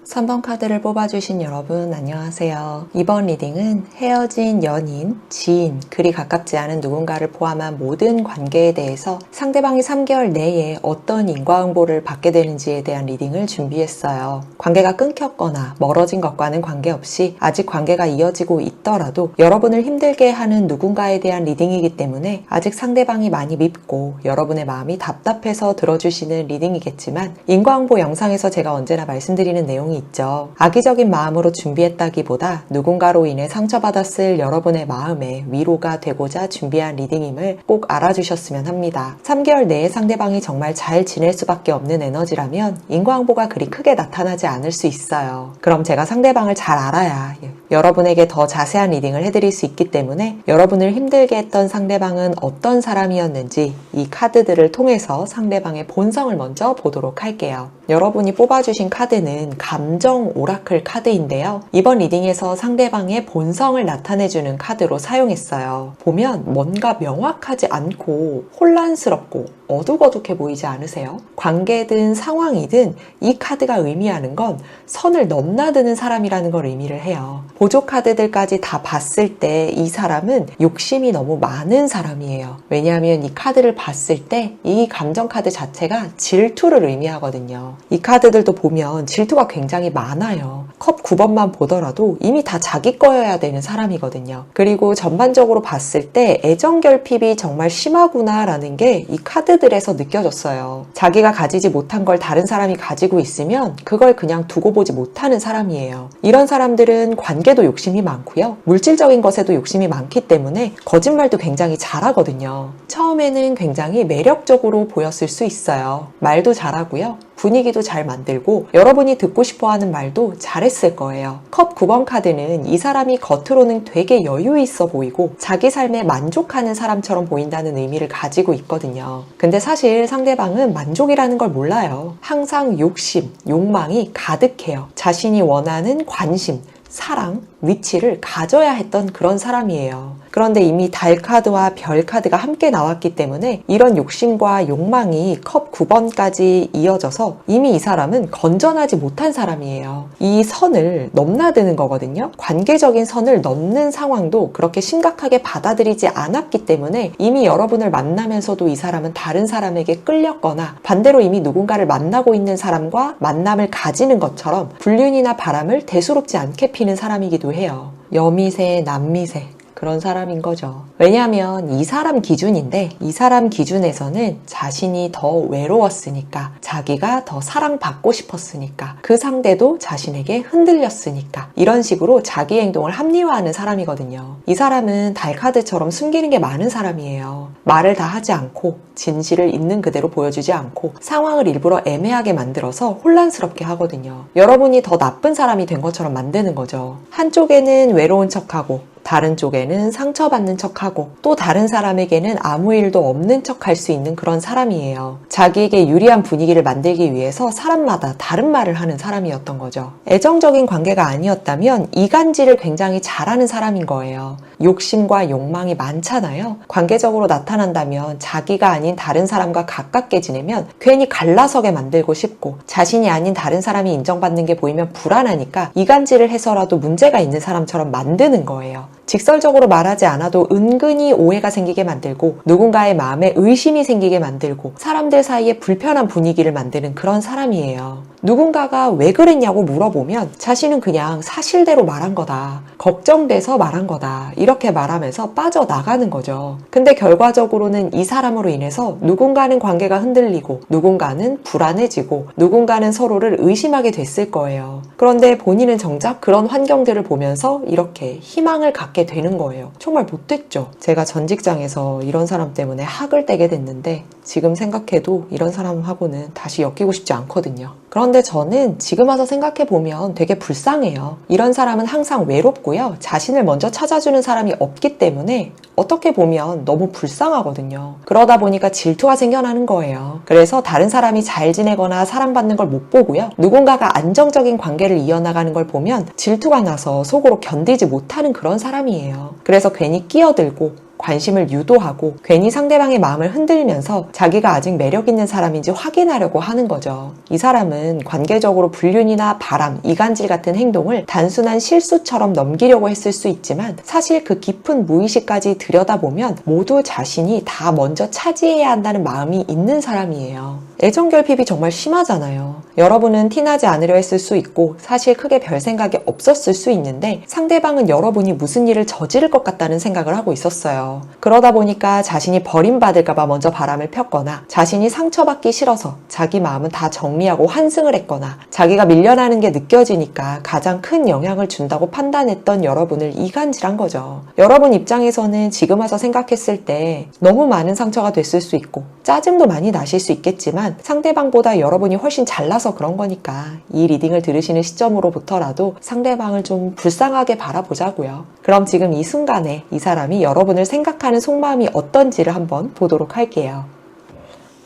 3번 카드를 뽑아주신 여러분 안녕하세요. 이번 리딩은 헤어진 연인, 지인, 그리 가깝지 않은 누군가를 포함한 모든 관계에 대해서 상대방이 3개월 내에 어떤 인과응보를 받게 되는지에 대한 리딩을 준비했어요. 관계가 끊겼거나 멀어진 것과는 관계없이 아직 관계가 이어지고 있더라도 여러분을 힘들게 하는 누군가에 대한 리딩이기 때문에 아직 상대방이 많이 밉고 여러분의 마음이 답답해서 들어주시는 리딩이겠지만, 인과응보 영상에서 제가 언제나 말씀드리는 내용이 있죠. 악의적인 마음으로 준비했다기보다 누군가로 인해 상처받았을 여러분의 마음에 위로가 되고자 준비한 리딩임을 꼭 알아주셨으면 합니다. 3개월 내에 상대방이 정말 잘 지낼 수밖에 없는 에너지라면 인과응보가 그리 크게 나타나지 않을 수 있어요. 그럼 제가 상대방을 잘 알아야 여러분에게 더 자세한 리딩을 해드릴 수 있기 때문에 여러분을 힘들게 했던 상대방은 어떤 사람이었는지 이 카드들을 통해서 상대방의 본성을 먼저 보도록 할게요. 여러분이 뽑아주신 카드는 감정 오라클 카드인데요. 이번 리딩에서 상대방의 본성을 나타내주는 카드로 사용했어요. 보면 뭔가 명확하지 않고 혼란스럽고 어둑어둑해 보이지 않으세요? 관계든 상황이든 이 카드가 의미하는 건 선을 넘나드는 사람이라는 걸 의미를 해요. 보조 카드들까지 다 봤을 때 이 사람은 욕심이 너무 많은 사람이에요. 왜냐하면 이 카드를 봤을 때 이 감정 카드 자체가 질투를 의미하거든요. 이 카드들도 보면 질투가 굉장히 많아요. 컵 9번만 보더라도 이미 다 자기 거여야 되는 사람이거든요. 그리고 전반적으로 봤을 때 애정 결핍이 정말 심하구나 라는 게 이 카드들에서 느껴졌어요. 자기가 가지지 못한 걸 다른 사람이 가지고 있으면 그걸 그냥 두고 보지 못하는 사람이에요. 이런 사람들은 관계도 욕심이 많고요. 물질적인 것에도 욕심이 많기 때문에 거짓말도 굉장히 잘하거든요. 처음에는 굉장히 매력적으로 보였을 수 있어요. 말도 잘하고요. 분위기도 잘 만들고 여러분이 듣고 싶어하는 말도 잘했을 거예요. 컵 9번 카드는 이 사람이 겉으로는 되게 여유 있어 보이고 자기 삶에 만족하는 사람처럼 보인다는 의미를 가지고 있거든요. 근데 사실 상대방은 만족이라는 걸 몰라요. 항상 욕심, 욕망이 가득해요. 자신이 원하는 관심, 사랑, 위치를 가져야 했던 그런 사람이에요. 그런데 이미 달 카드와 별 카드가 함께 나왔기 때문에 이런 욕심과 욕망이 컵 9번까지 이어져서 이미 이 사람은 건전하지 못한 사람이에요. 이 선을 넘나드는 거거든요. 관계적인 선을 넘는 상황도 그렇게 심각하게 받아들이지 않았기 때문에 이미 여러분을 만나면서도 이 사람은 다른 사람에게 끌렸거나 반대로 이미 누군가를 만나고 있는 사람과 만남을 가지는 것처럼 불륜이나 바람을 대수롭지 않게 피는 사람이기도 해요. 여미새, 남미새 그런 사람인 거죠. 왜냐하면 이 사람 기준인데 이 사람 기준에서는 자신이 더 외로웠으니까, 자기가 더 사랑받고 싶었으니까, 그 상대도 자신에게 흔들렸으니까 이런 식으로 자기 행동을 합리화하는 사람이거든요. 이 사람은 달카드처럼 숨기는 게 많은 사람이에요. 말을 다 하지 않고 진실을 있는 그대로 보여주지 않고 상황을 일부러 애매하게 만들어서 혼란스럽게 하거든요. 여러분이 더 나쁜 사람이 된 것처럼 만드는 거죠. 한쪽에는 외로운 척하고 다른 쪽에는 상처받는 척하고 또 다른 사람에게는 아무 일도 없는 척할 수 있는 그런 사람이에요. 자기에게 유리한 분위기를 만들기 위해서 사람마다 다른 말을 하는 사람이었던 거죠. 애정적인 관계가 아니었다면 이간질을 굉장히 잘하는 사람인 거예요. 욕심과 욕망이 많잖아요. 관계적으로 나타난다면 자기가 아닌 다른 사람과 가깝게 지내면 괜히 갈라서게 만들고 싶고, 자신이 아닌 다른 사람이 인정받는 게 보이면 불안하니까 이간질을 해서라도 문제가 있는 사람처럼 만드는 거예요. 직설적으로 말하지 않아도 은근히 오해가 생기게 만들고 누군가의 마음에 의심이 생기게 만들고 사람들 사이에 불편한 분위기를 만드는 그런 사람이에요. 누군가가 왜 그랬냐고 물어보면 자신은 그냥 사실대로 말한 거다, 걱정돼서 말한 거다 이렇게 말하면서 빠져나가는 거죠. 근데 결과적으로는 이 사람으로 인해서 누군가는 관계가 흔들리고 누군가는 불안해지고 누군가는 서로를 의심하게 됐을 거예요. 그런데 본인은 정작 그런 환경들을 보면서 이렇게 희망을 갖게 되는 거예요. 정말 못됐죠. 제가 전 직장에서 이런 사람 때문에 학을 떼게 됐는데 지금 생각해도 이런 사람하고는 다시 엮이고 싶지 않거든요. 그런데 저는 지금 와서 생각해보면 되게 불쌍해요. 이런 사람은 항상 외롭고요. 자신을 먼저 찾아주는 사람이 없기 때문에 어떻게 보면 너무 불쌍하거든요. 그러다 보니까 질투가 생겨나는 거예요. 그래서 다른 사람이 잘 지내거나 사랑받는 걸 못 보고요. 누군가가 안정적인 관계를 이어나가는 걸 보면 질투가 나서 속으로 견디지 못하는 그런 사람이에요. 그래서 괜히 끼어들고 관심을 유도하고 괜히 상대방의 마음을 흔들면서 자기가 아직 매력 있는 사람인지 확인하려고 하는 거죠. 이 사람은 관계적으로 불륜이나 바람, 이간질 같은 행동을 단순한 실수처럼 넘기려고 했을 수 있지만 사실 그 깊은 무의식까지 들여다보면 모두 자신이 다 먼저 차지해야 한다는 마음이 있는 사람이에요. 애정 결핍이 정말 심하잖아요. 여러분은 티나지 않으려 했을 수 있고 사실 크게 별 생각이 없었을 수 있는데 상대방은 여러분이 무슨 일을 저지를 것 같다는 생각을 하고 있었어요. 그러다 보니까 자신이 버림받을까봐 먼저 바람을 폈거나 자신이 상처받기 싫어서 자기 마음은 다 정리하고 환승을 했거나 자기가 밀려나는 게 느껴지니까 가장 큰 영향을 준다고 판단했던 여러분을 이간질한 거죠. 여러분 입장에서는 지금 와서 생각했을 때 너무 많은 상처가 됐을 수 있고 짜증도 많이 나실 수 있겠지만 상대방보다 여러분이 훨씬 잘나서 그런 거니까 이 리딩을 들으시는 시점으로부터라도 상대방을 좀 불쌍하게 바라보자고요. 그럼 지금 이 순간에 이 사람이 여러분을 생각하는 속마음이 어떤지를 한번 보도록 할게요.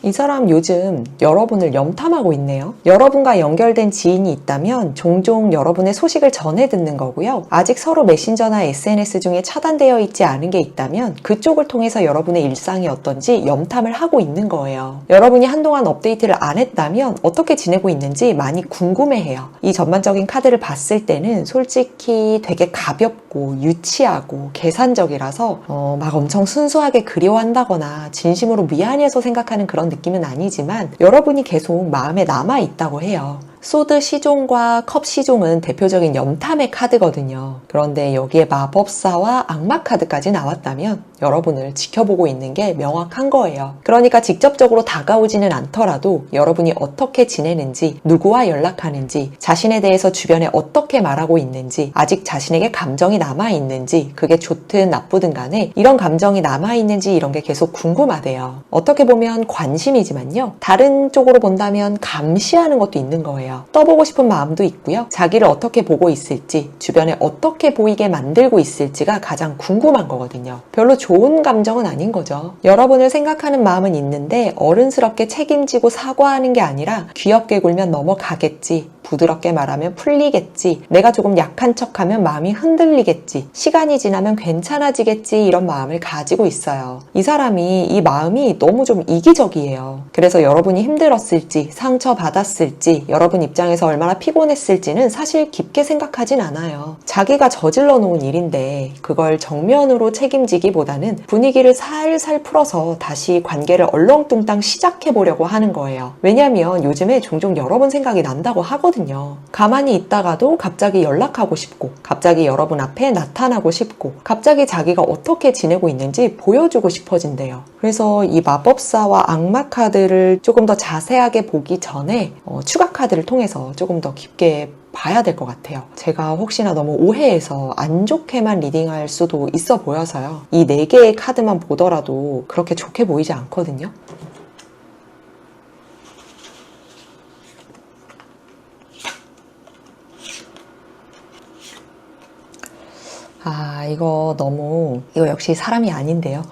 이 사람 요즘 여러분을 염탐하고 있네요. 여러분과 연결된 지인이 있다면 종종 여러분의 소식을 전해 듣는 거고요. 아직 서로 메신저나 SNS 중에 차단되어 있지 않은 게 있다면 그쪽을 통해서 여러분의 일상이 어떤지 염탐을 하고 있는 거예요. 여러분이 한동안 업데이트를 안 했다면 어떻게 지내고 있는지 많이 궁금해해요. 이 전반적인 카드를 봤을 때는 솔직히 되게 가볍고 유치하고 계산적이라서 막 엄청 순수하게 그리워한다거나 진심으로 미안해서 생각하는 그런 느낌은 아니지만 여러분이 계속 마음에 남아있다고 해요. 소드 시종과 컵 시종은 대표적인 염탐의 카드거든요. 그런데 여기에 마법사와 악마 카드까지 나왔다면 여러분을 지켜보고 있는 게 명확한 거예요. 그러니까 직접적으로 다가오지는 않더라도 여러분이 어떻게 지내는지, 누구와 연락하는지, 자신에 대해서 주변에 어떻게 말하고 있는지, 아직 자신에게 감정이 남아있는지, 그게 좋든 나쁘든 간에 이런 감정이 남아있는지 이런 게 계속 궁금하대요. 어떻게 보면 관심이지만요. 다른 쪽으로 본다면 감시하는 것도 있는 거예요. 떠보고 싶은 마음도 있고요. 자기를 어떻게 보고 있을지, 주변에 어떻게 보이게 만들고 있을지가 가장 궁금한 거거든요. 별로 좋은 감정은 아닌 거죠. 여러분을 생각하는 마음은 있는데 어른스럽게 책임지고 사과하는 게 아니라 귀엽게 굴면 넘어가겠지, 부드럽게 말하면 풀리겠지, 내가 조금 약한 척하면 마음이 흔들리겠지, 시간이 지나면 괜찮아지겠지, 이런 마음을 가지고 있어요. 이 사람이 이 마음이 너무 좀 이기적이에요. 그래서 여러분이 힘들었을지 상처받았을지 여러분 입장에서 얼마나 피곤했을지는 사실 깊게 생각하진 않아요. 자기가 저질러 놓은 일인데 그걸 정면으로 책임지기보다는 분위기를 살살 풀어서 다시 관계를 얼렁뚱땅 시작해 보려고 하는 거예요. 왜냐하면 요즘에 종종 여러분 생각이 난다고 하거든요. 가만히 있다가도 갑자기 연락하고 싶고, 갑자기 여러분 앞에 나타나고 싶고, 갑자기 자기가 어떻게 지내고 있는지 보여주고 싶어진대요. 그래서 이 마법사와 악마 카드를 조금 더 자세하게 보기 전에 추가 카드를 통해서 조금 더 깊게 봐야 될 것 같아요. 제가 혹시나 너무 오해해서 안 좋게만 리딩할 수도 있어 보여서요. 이 4개의 카드만 보더라도 그렇게 좋게 보이지 않거든요. 이거 역시 사람이 아닌데요.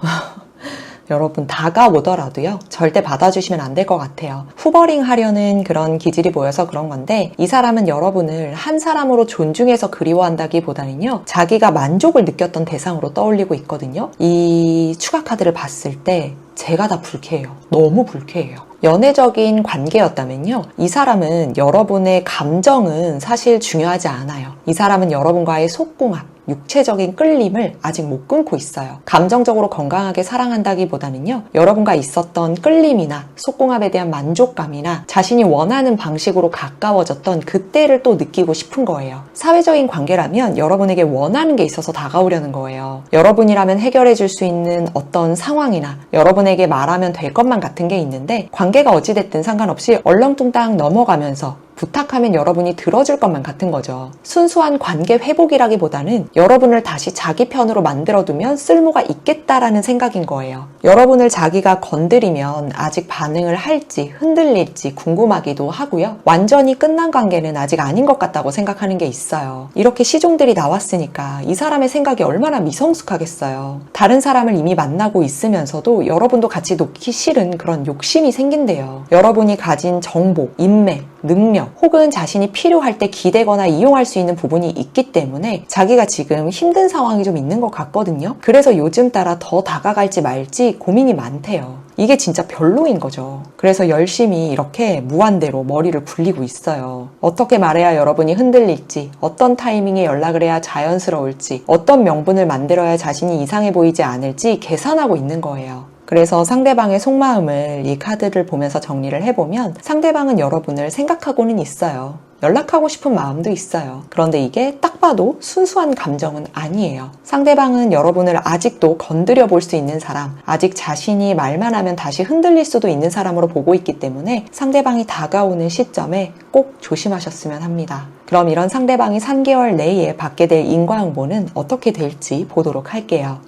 여러분 다가오더라도요, 절대 받아주시면 안 될 것 같아요. 후버링 하려는 그런 기질이 보여서 그런 건데, 이 사람은 여러분을 한 사람으로 존중해서 그리워한다기보다는요, 자기가 만족을 느꼈던 대상으로 떠올리고 있거든요. 이 추가 카드를 봤을 때 제가 다 불쾌해요. 너무 불쾌해요. 연애적인 관계였다면요, 이 사람은 여러분의 감정은 사실 중요하지 않아요. 이 사람은 여러분과의 속궁합, 육체적인 끌림을 아직 못 끊고 있어요. 감정적으로 건강하게 사랑한다기보다는요, 여러분과 있었던 끌림이나 속궁합에 대한 만족감이나 자신이 원하는 방식으로 가까워졌던 그때를 또 느끼고 싶은 거예요. 사회적인 관계라면 여러분에게 원하는 게 있어서 다가오려는 거예요. 여러분이라면 해결해 줄 수 있는 어떤 상황이나 여러분에게 말하면 될 것만 같은 게 있는데, 관계가 어찌됐든 상관없이 얼렁뚱땅 넘어가면서 부탁하면 여러분이 들어줄 것만 같은 거죠. 순수한 관계 회복이라기보다는 여러분을 다시 자기 편으로 만들어두면 쓸모가 있겠다라는 생각인 거예요. 여러분을 자기가 건드리면 아직 반응을 할지 흔들릴지 궁금하기도 하고요. 완전히 끝난 관계는 아직 아닌 것 같다고 생각하는 게 있어요. 이렇게 시종들이 나왔으니까 이 사람의 생각이 얼마나 미성숙하겠어요. 다른 사람을 이미 만나고 있으면서도 여러분도 같이 놓기 싫은 그런 욕심이 생긴대요. 여러분이 가진 정보, 인맥, 능력, 혹은 자신이 필요할 때 기대거나 이용할 수 있는 부분이 있기 때문에 자기가 지금 힘든 상황이 좀 있는 것 같거든요. 그래서 요즘 따라 더 다가갈지 말지 고민이 많대요. 이게 진짜 별로인 거죠. 그래서 열심히 이렇게 무한대로 머리를 굴리고 있어요. 어떻게 말해야 여러분이 흔들릴지, 어떤 타이밍에 연락을 해야 자연스러울지, 어떤 명분을 만들어야 자신이 이상해 보이지 않을지 계산하고 있는 거예요. 그래서 상대방의 속마음을 이 카드를 보면서 정리를 해보면, 상대방은 여러분을 생각하고는 있어요. 연락하고 싶은 마음도 있어요. 그런데 이게 딱 봐도 순수한 감정은 아니에요. 상대방은 여러분을 아직도 건드려 볼 수 있는 사람, 아직 자신이 말만 하면 다시 흔들릴 수도 있는 사람으로 보고 있기 때문에 상대방이 다가오는 시점에 꼭 조심하셨으면 합니다. 그럼 이런 상대방이 3개월 내에 받게 될 인과응보는 어떻게 될지 보도록 할게요.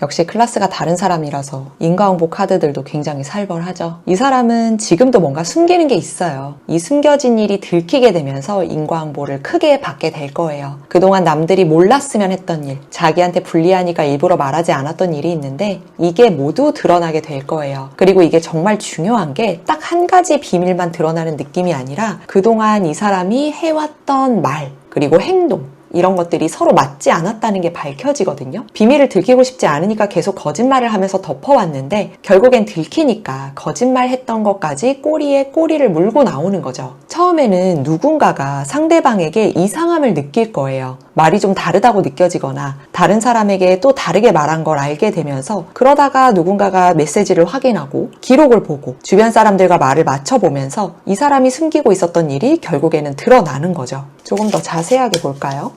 역시 클래스가 다른 사람이라서 인과응보 카드들도 굉장히 살벌하죠. 이 사람은 지금도 뭔가 숨기는 게 있어요. 이 숨겨진 일이 들키게 되면서 인과응보를 크게 받게 될 거예요. 그동안 남들이 몰랐으면 했던 일, 자기한테 불리하니까 일부러 말하지 않았던 일이 있는데 이게 모두 드러나게 될 거예요. 그리고 이게 정말 중요한 게 딱 한 가지 비밀만 드러나는 느낌이 아니라 그동안 이 사람이 해왔던 말, 그리고 행동, 이런 것들이 서로 맞지 않았다는 게 밝혀지거든요. 비밀을 들키고 싶지 않으니까 계속 거짓말을 하면서 덮어왔는데 결국엔 들키니까 거짓말했던 것까지 꼬리에 꼬리를 물고 나오는 거죠. 처음에는 누군가가 상대방에게 이상함을 느낄 거예요. 말이 좀 다르다고 느껴지거나 다른 사람에게 또 다르게 말한 걸 알게 되면서, 그러다가 누군가가 메시지를 확인하고 기록을 보고 주변 사람들과 말을 맞춰보면서 이 사람이 숨기고 있었던 일이 결국에는 드러나는 거죠. 조금 더 자세하게 볼까요?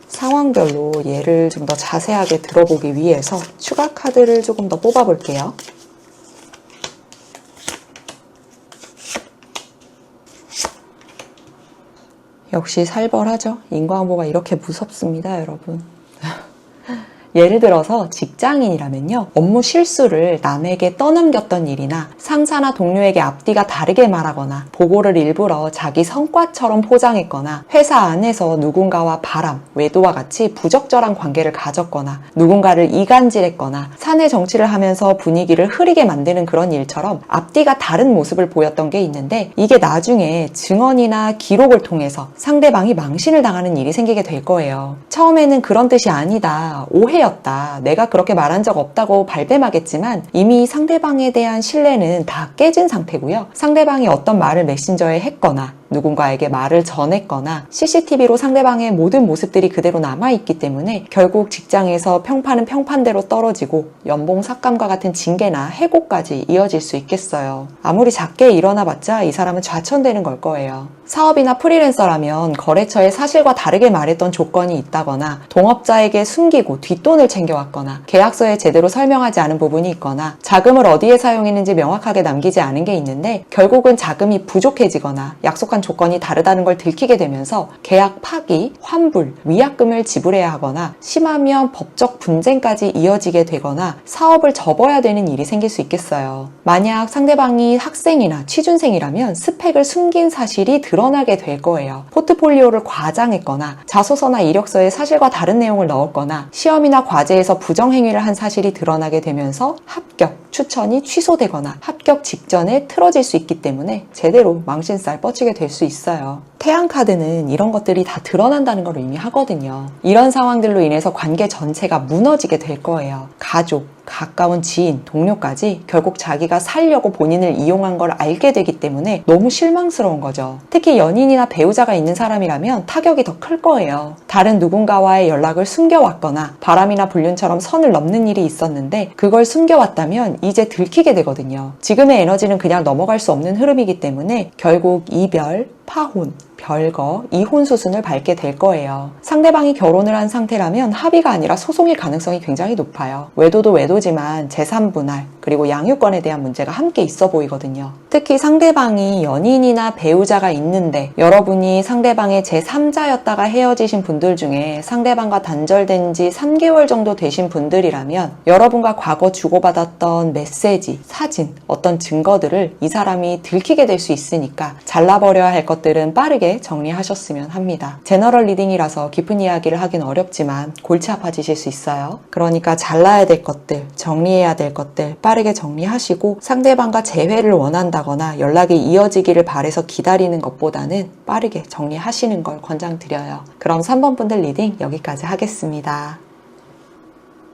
상황별로 얘를 좀 더 자세하게 들어보기 위해서 추가 카드를 조금 더 뽑아볼게요. 역시 살벌하죠? 인과응보가 이렇게 무섭습니다, 여러분. 예를 들어서 직장인이라면요, 업무 실수를 남에게 떠넘겼던 일이나 상사나 동료에게 앞뒤가 다르게 말하거나 보고를 일부러 자기 성과처럼 포장했거나 회사 안에서 누군가와 바람, 외도와 같이 부적절한 관계를 가졌거나 누군가를 이간질했거나 사내 정치를 하면서 분위기를 흐리게 만드는 그런 일처럼 앞뒤가 다른 모습을 보였던 게 있는데, 이게 나중에 증언이나 기록을 통해서 상대방이 망신을 당하는 일이 생기게 될 거예요. 처음에는 그런 뜻이 아니다, 오해였다, 내가 그렇게 말한 적 없다고 발뺌하겠지만 이미 상대방에 대한 신뢰는 다 깨진 상태고요. 상대방이 어떤 말을 메신저에 했거나 누군가에게 말을 전했거나 CCTV로 상대방의 모든 모습들이 그대로 남아있기 때문에 결국 직장에서 평판은 평판대로 떨어지고 연봉 삭감과 같은 징계나 해고까지 이어질 수 있겠어요. 아무리 작게 일어나봤자 이 사람은 좌천되는 걸 거예요. 사업이나 프리랜서라면 거래처에 사실과 다르게 말했던 조건이 있다거나 동업자에게 숨기고 뒷돈을 챙겨왔거나 계약서에 제대로 설명하지 않은 부분이 있거나 자금을 어디에 사용했는지 명확하게 남기지 않은 게 있는데, 결국은 자금이 부족해지거나 약속한 조건이 다르다는 걸 들키게 되면서 계약 파기, 환불, 위약금을 지불해야 하거나 심하면 법적 분쟁까지 이어지게 되거나 사업을 접어야 되는 일이 생길 수 있겠어요. 만약 상대방이 학생이나 취준생이라면 스펙을 숨긴 사실이 드러나게 될 거예요. 포트폴리오를 과장했거나 자소서나 이력서에 사실과 다른 내용을 넣었거나 시험이나 과제에서 부정행위를 한 사실이 드러나게 되면서 합격, 추천이 취소되거나 합격 직전에 틀어질 수 있기 때문에 제대로 망신살 뻗치게 될 수 있어요. 태양카드는 이런 것들이 다 드러난다는 걸 의미하거든요. 이런 상황들로 인해서 관계 전체가 무너지게 될 거예요. 가족, 가까운 지인, 동료까지 결국 자기가 살려고 본인을 이용한 걸 알게 되기 때문에 너무 실망스러운 거죠. 특히 연인이나 배우자가 있는 사람이라면 타격이 더 클 거예요. 다른 누군가와의 연락을 숨겨왔거나 바람이나 불륜처럼 선을 넘는 일이 있었는데 그걸 숨겨왔다면 이제 들키게 되거든요. 지금의 에너지는 그냥 넘어갈 수 없는 흐름이기 때문에 결국 이별, 파혼, 별거, 이혼 수순을 밟게 될 거예요. 상대방이 결혼을 한 상태라면 합의가 아니라 소송일 가능성이 굉장히 높아요. 외도도 외도지만 재산 분할, 그리고 양육권에 대한 문제가 함께 있어 보이거든요. 특히 상대방이 연인이나 배우자가 있는데 여러분이 상대방의 제3자였다가 헤어지신 분들 중에 상대방과 단절된 지 3개월 정도 되신 분들이라면 여러분과 과거 주고받았던 메시지, 사진, 어떤 증거들을 이 사람이 들키게 될 수 있으니까 잘라버려야 할 것들은 빠르게 정리하셨으면 합니다. 제너럴 리딩이라서 깊은 이야기를 하긴 어렵지만 골치 아파지실 수 있어요. 그러니까 잘라야 될 것들, 정리해야 될 것들 빠르게 정리하시고, 상대방과 재회를 원한다거나 연락이 이어지기를 바라서 기다리는 것보다는 빠르게 정리하시는 걸 권장드려요. 그럼 3번 분들 리딩 여기까지 하겠습니다.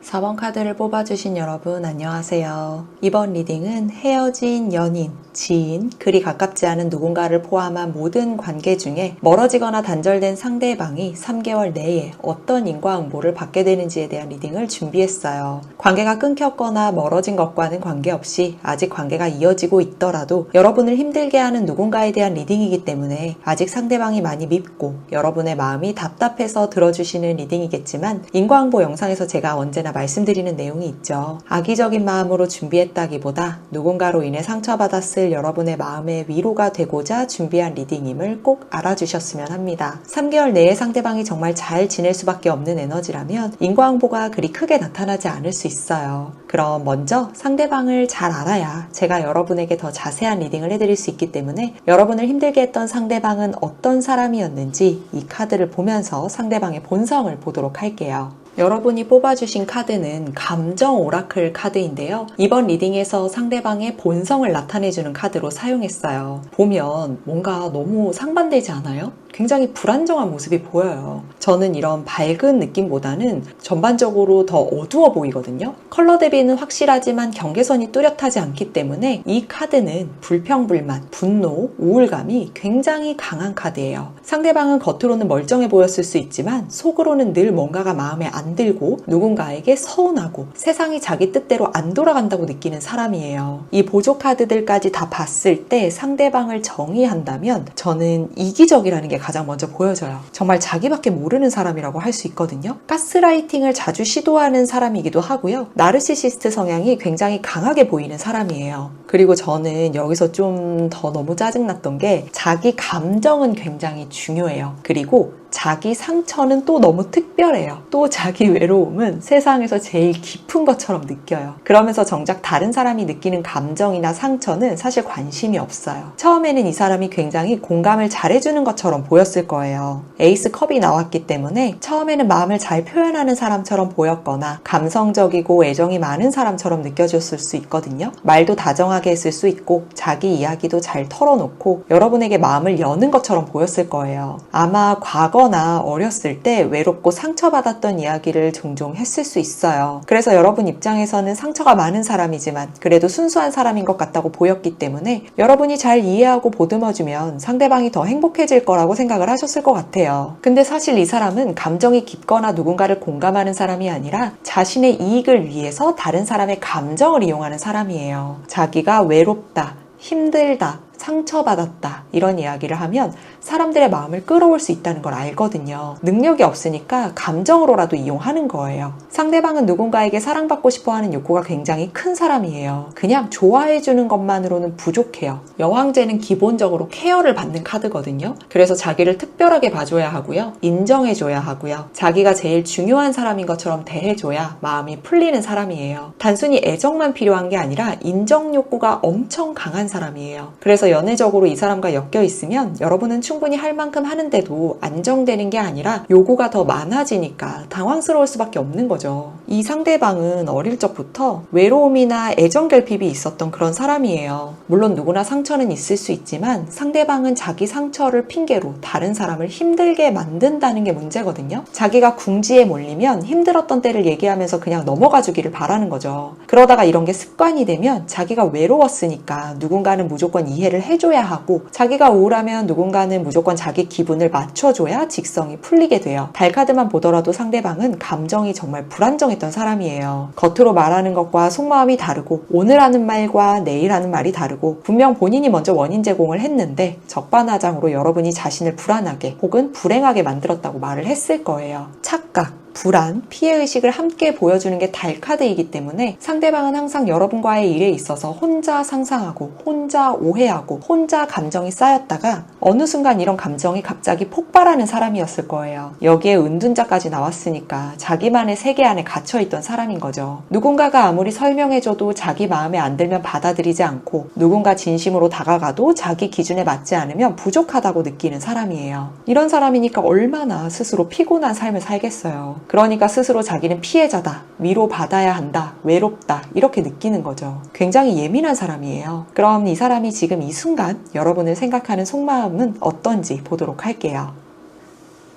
4번 카드를 뽑아주신 여러분 안녕하세요. 이번 리딩은 헤어진 연인, 지인, 그리 가깝지 않은 누군가를 포함한 모든 관계 중에 멀어지거나 단절된 상대방이 3개월 내에 어떤 인과응보를 받게 되는지에 대한 리딩을 준비했어요. 관계가 끊겼거나 멀어진 것과는 관계없이 아직 관계가 이어지고 있더라도 여러분을 힘들게 하는 누군가에 대한 리딩이기 때문에 아직 상대방이 많이 밉고 여러분의 마음이 답답해서 들어주시는 리딩이겠지만, 인과응보 영상에서 제가 언제나 말씀드리는 내용이 있죠. 악의적인 마음으로 준비했다기보다 누군가로 인해 상처받았을 여러분의 마음에 위로가 되고자 준비한 리딩임을 꼭 알아주셨으면 합니다. 3개월 내에 상대방이 정말 잘 지낼 수밖에 없는 에너지라면 인과응보가 그리 크게 나타나지 않을 수 있어요. 그럼 먼저 상대방을 잘 알아야 제가 여러분에게 더 자세한 리딩을 해드릴 수 있기 때문에 여러분을 힘들게 했던 상대방은 어떤 사람이었는지 이 카드를 보면서 상대방의 본성을 보도록 할게요. 여러분이 뽑아주신 카드는 감정 오라클 카드인데요. 이번 리딩에서 상대방의 본성을 나타내주는 카드로 사용했어요. 보면 뭔가 너무 상반되지 않아요? 굉장히 불안정한 모습이 보여요. 저는 이런 밝은 느낌보다는 전반적으로 더 어두워 보이거든요. 컬러 대비는 확실하지만 경계선이 뚜렷하지 않기 때문에 이 카드는 불평불만, 분노, 우울감이 굉장히 강한 카드예요. 상대방은 겉으로는 멀쩡해 보였을 수 있지만 속으로는 늘 뭔가가 마음에 안 들고 누군가에게 서운하고 세상이 자기 뜻대로 안 돌아간다고 느끼는 사람이에요. 이 보조 카드들까지 다 봤을 때 상대방을 정의한다면 저는 이기적이라는 게 가장 먼저 보여져요. 정말 자기밖에 모르는 사람이라고 할 수 있거든요. 가스라이팅을 자주 시도하는 사람이기도 하고요. 나르시시스트 성향이 굉장히 강하게 보이는 사람이에요. 그리고 저는 여기서 좀 더 너무 짜증났던 게 자기 감정은 굉장히 중요해요. 그리고 자기 상처는 또 너무 특별해요. 또 자기 외로움은 세상에서 제일 깊은 것처럼 느껴요. 그러면서 정작 다른 사람이 느끼는 감정이나 상처는 사실 관심이 없어요. 처음에는 이 사람이 굉장히 공감을 잘해주는 것처럼 보였을 거예요. 에이스 컵이 나왔기 때문에 처음에는 마음을 잘 표현하는 사람처럼 보였거나 감성적이고 애정이 많은 사람처럼 느껴졌을 수 있거든요. 말도 다정하게 했을 수 있고 자기 이야기도 잘 털어놓고 여러분에게 마음을 여는 것처럼 보였을 거예요. 아마 과거나 어렸을 때 외롭고 상처받았던 이야기를 종종 했을 수 있어요. 그래서 여러분 입장에서는 상처가 많은 사람이지만 그래도 순수한 사람인 것 같다고 보였기 때문에 여러분이 잘 이해하고 보듬어주면 상대방이 더 행복해질 거라고 생각을 하셨을 것 같아요. 근데 사실 이 사람은 감정이 깊거나 누군가를 공감하는 사람이 아니라 자신의 이익을 위해서 다른 사람의 감정을 이용하는 사람이에요. 자기가 외롭다, 힘들다, 상처받았다 이런 이야기를 하면 사람들의 마음을 끌어올 수 있다는 걸 알거든요. 능력이 없으니까 감정으로라도 이용하는 거예요. 상대방은 누군가에게 사랑받고 싶어하는 욕구가 굉장히 큰 사람이에요. 그냥 좋아해주는 것만으로는 부족해요. 여왕제는 기본적으로 케어를 받는 카드거든요. 그래서 자기를 특별하게 봐줘야 하고요. 인정해줘야 하고요. 자기가 제일 중요한 사람인 것처럼 대해줘야 마음이 풀리는 사람이에요. 단순히 애정만 필요한 게 아니라 인정 욕구가 엄청 강한 사람이에요. 그래서 연애적으로 이 사람과 엮여 있으면 여러분은 충분히 할 만큼 하는데도 안정되는 게 아니라 요구가 더 많아지니까 당황스러울 수밖에 없는 거죠. 이 상대방은 어릴 적부터 외로움이나 애정 결핍이 있었던 그런 사람이에요. 물론 누구나 상처는 있을 수 있지만 상대방은 자기 상처를 핑계로 다른 사람을 힘들게 만든다는 게 문제거든요. 자기가 궁지에 몰리면 힘들었던 때를 얘기하면서 그냥 넘어가 주기를 바라는 거죠. 그러다가 이런 게 습관이 되면 자기가 외로웠으니까 누군가는 무조건 이해를 해줘야 하고 자기가 우울하면 누군가는 무조건 자기 기분을 맞춰줘야 직성이 풀리게 돼요. 달카드만 보더라도 상대방은 감정이 정말 불안정했던 사람이에요. 겉으로 말하는 것과 속마음이 다르고 오늘 하는 말과 내일 하는 말이 다르고 분명 본인이 먼저 원인 제공을 했는데 적반하장으로 여러분이 자신을 불안하게 혹은 불행하게 만들었다고 말을 했을 거예요. 착각, 불안, 피해의식을 함께 보여주는 게 달카드이기 때문에 상대방은 항상 여러분과의 일에 있어서 혼자 상상하고 혼자 오해하고 혼자 감정이 쌓였다가 어느 순간 이런 감정이 갑자기 폭발하는 사람이었을 거예요. 여기에 은둔자까지 나왔으니까 자기만의 세계 안에 갇혀있던 사람인 거죠. 누군가가 아무리 설명해줘도 자기 마음에 안 들면 받아들이지 않고 누군가 진심으로 다가가도 자기 기준에 맞지 않으면 부족하다고 느끼는 사람이에요. 이런 사람이니까 얼마나 스스로 피곤한 삶을 살겠어요. 그러니까 스스로 자기는 피해자다, 위로받아야 한다, 외롭다 이렇게 느끼는 거죠. 굉장히 예민한 사람이에요. 그럼 이 사람이 지금 이 순간 여러분을 생각하는 속마음은 어떤지 보도록 할게요.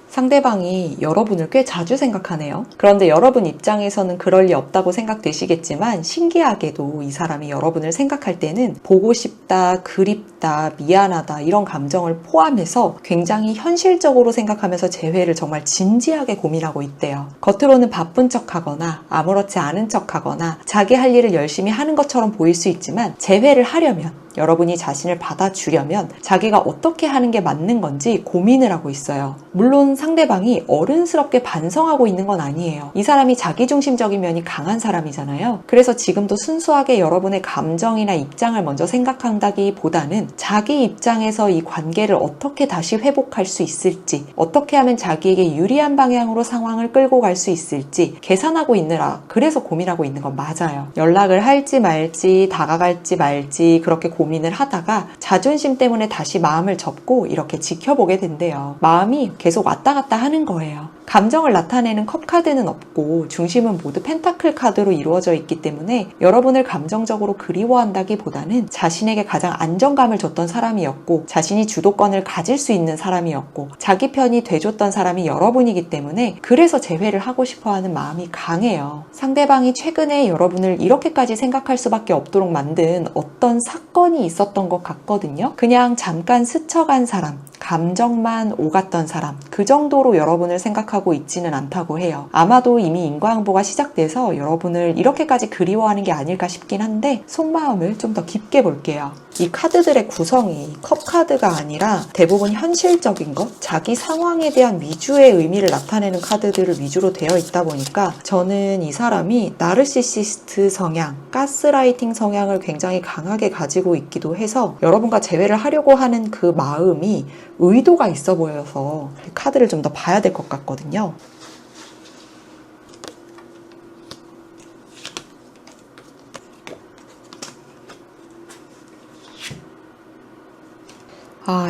상대방이 여러분을 꽤 자주 생각하네요. 그런데 여러분 입장에서는 그럴 리 없다고 생각되시겠지만 신기하게도 이 사람이 여러분을 생각할 때는 보고 싶다, 그립다, 미안하다 이런 감정을 포함해서 굉장히 현실적으로 생각하면서 재회를 정말 진지하게 고민하고 있대요. 겉으로는 바쁜 척하거나 아무렇지 않은 척하거나 자기 할 일을 열심히 하는 것처럼 보일 수 있지만 재회를 하려면 여러분이 자신을 받아주려면 자기가 어떻게 하는 게 맞는 건지 고민을 하고 있어요. 물론 상대방이 어른스럽게 반성하고 있는 건 아니에요. 이 사람이 자기중심적인 면이 강한 사람이잖아요. 그래서 지금도 순수하게 여러분의 감정이나 입장을 먼저 생각한다기보다는 자기 입장에서 이 관계를 어떻게 다시 회복할 수 있을지, 어떻게 하면 자기에게 유리한 방향으로 상황을 끌고 갈 수 있을지 계산하고 있느라 그래서 고민하고 있는 건 맞아요. 연락을 할지 말지, 다가갈지 말지 그렇게 고민을 하다가 자존심 때문에 다시 마음을 접고 이렇게 지켜보게 된대요. 마음이 계속 왔다 갔다 하는 거예요. 감정을 나타내는 컵 카드는 없고 중심은 모두 펜타클 카드로 이루어져 있기 때문에 여러분을 감정적으로 그리워한다기보다는 자신에게 가장 안정감을 줬던 사람이었고 자신이 주도권을 가질 수 있는 사람이었고 자기 편이 돼줬던 사람이 여러분이기 때문에 그래서 재회를 하고 싶어하는 마음이 강해요. 상대방이 최근에 여러분을 이렇게까지 생각할 수밖에 없도록 만든 어떤 사건이 있었던 것 같거든요. 그냥 잠깐 스쳐간 사람, 감정만 오갔던 사람 그 정도로 여러분을 생각하고 있지는 않다고 해요. 아마도 이미 인과응보가 시작돼서 여러분을 이렇게까지 그리워하는 게 아닐까 싶긴 한데 속마음을 좀 더 깊게 볼게요. 이 카드들의 구성이 컵 카드가 아니라 대부분 현실적인 것, 자기 상황에 대한 위주의 의미를 나타내는 카드들을 위주로 되어 있다 보니까 저는 이 사람이 나르시시스트 성향, 가스라이팅 성향을 굉장히 강하게 가지고 있기도 해서 여러분과 재회를 하려고 하는 그 마음이 의도가 있어 보여서 카드를 좀 더 봐야 될 것 같거든요.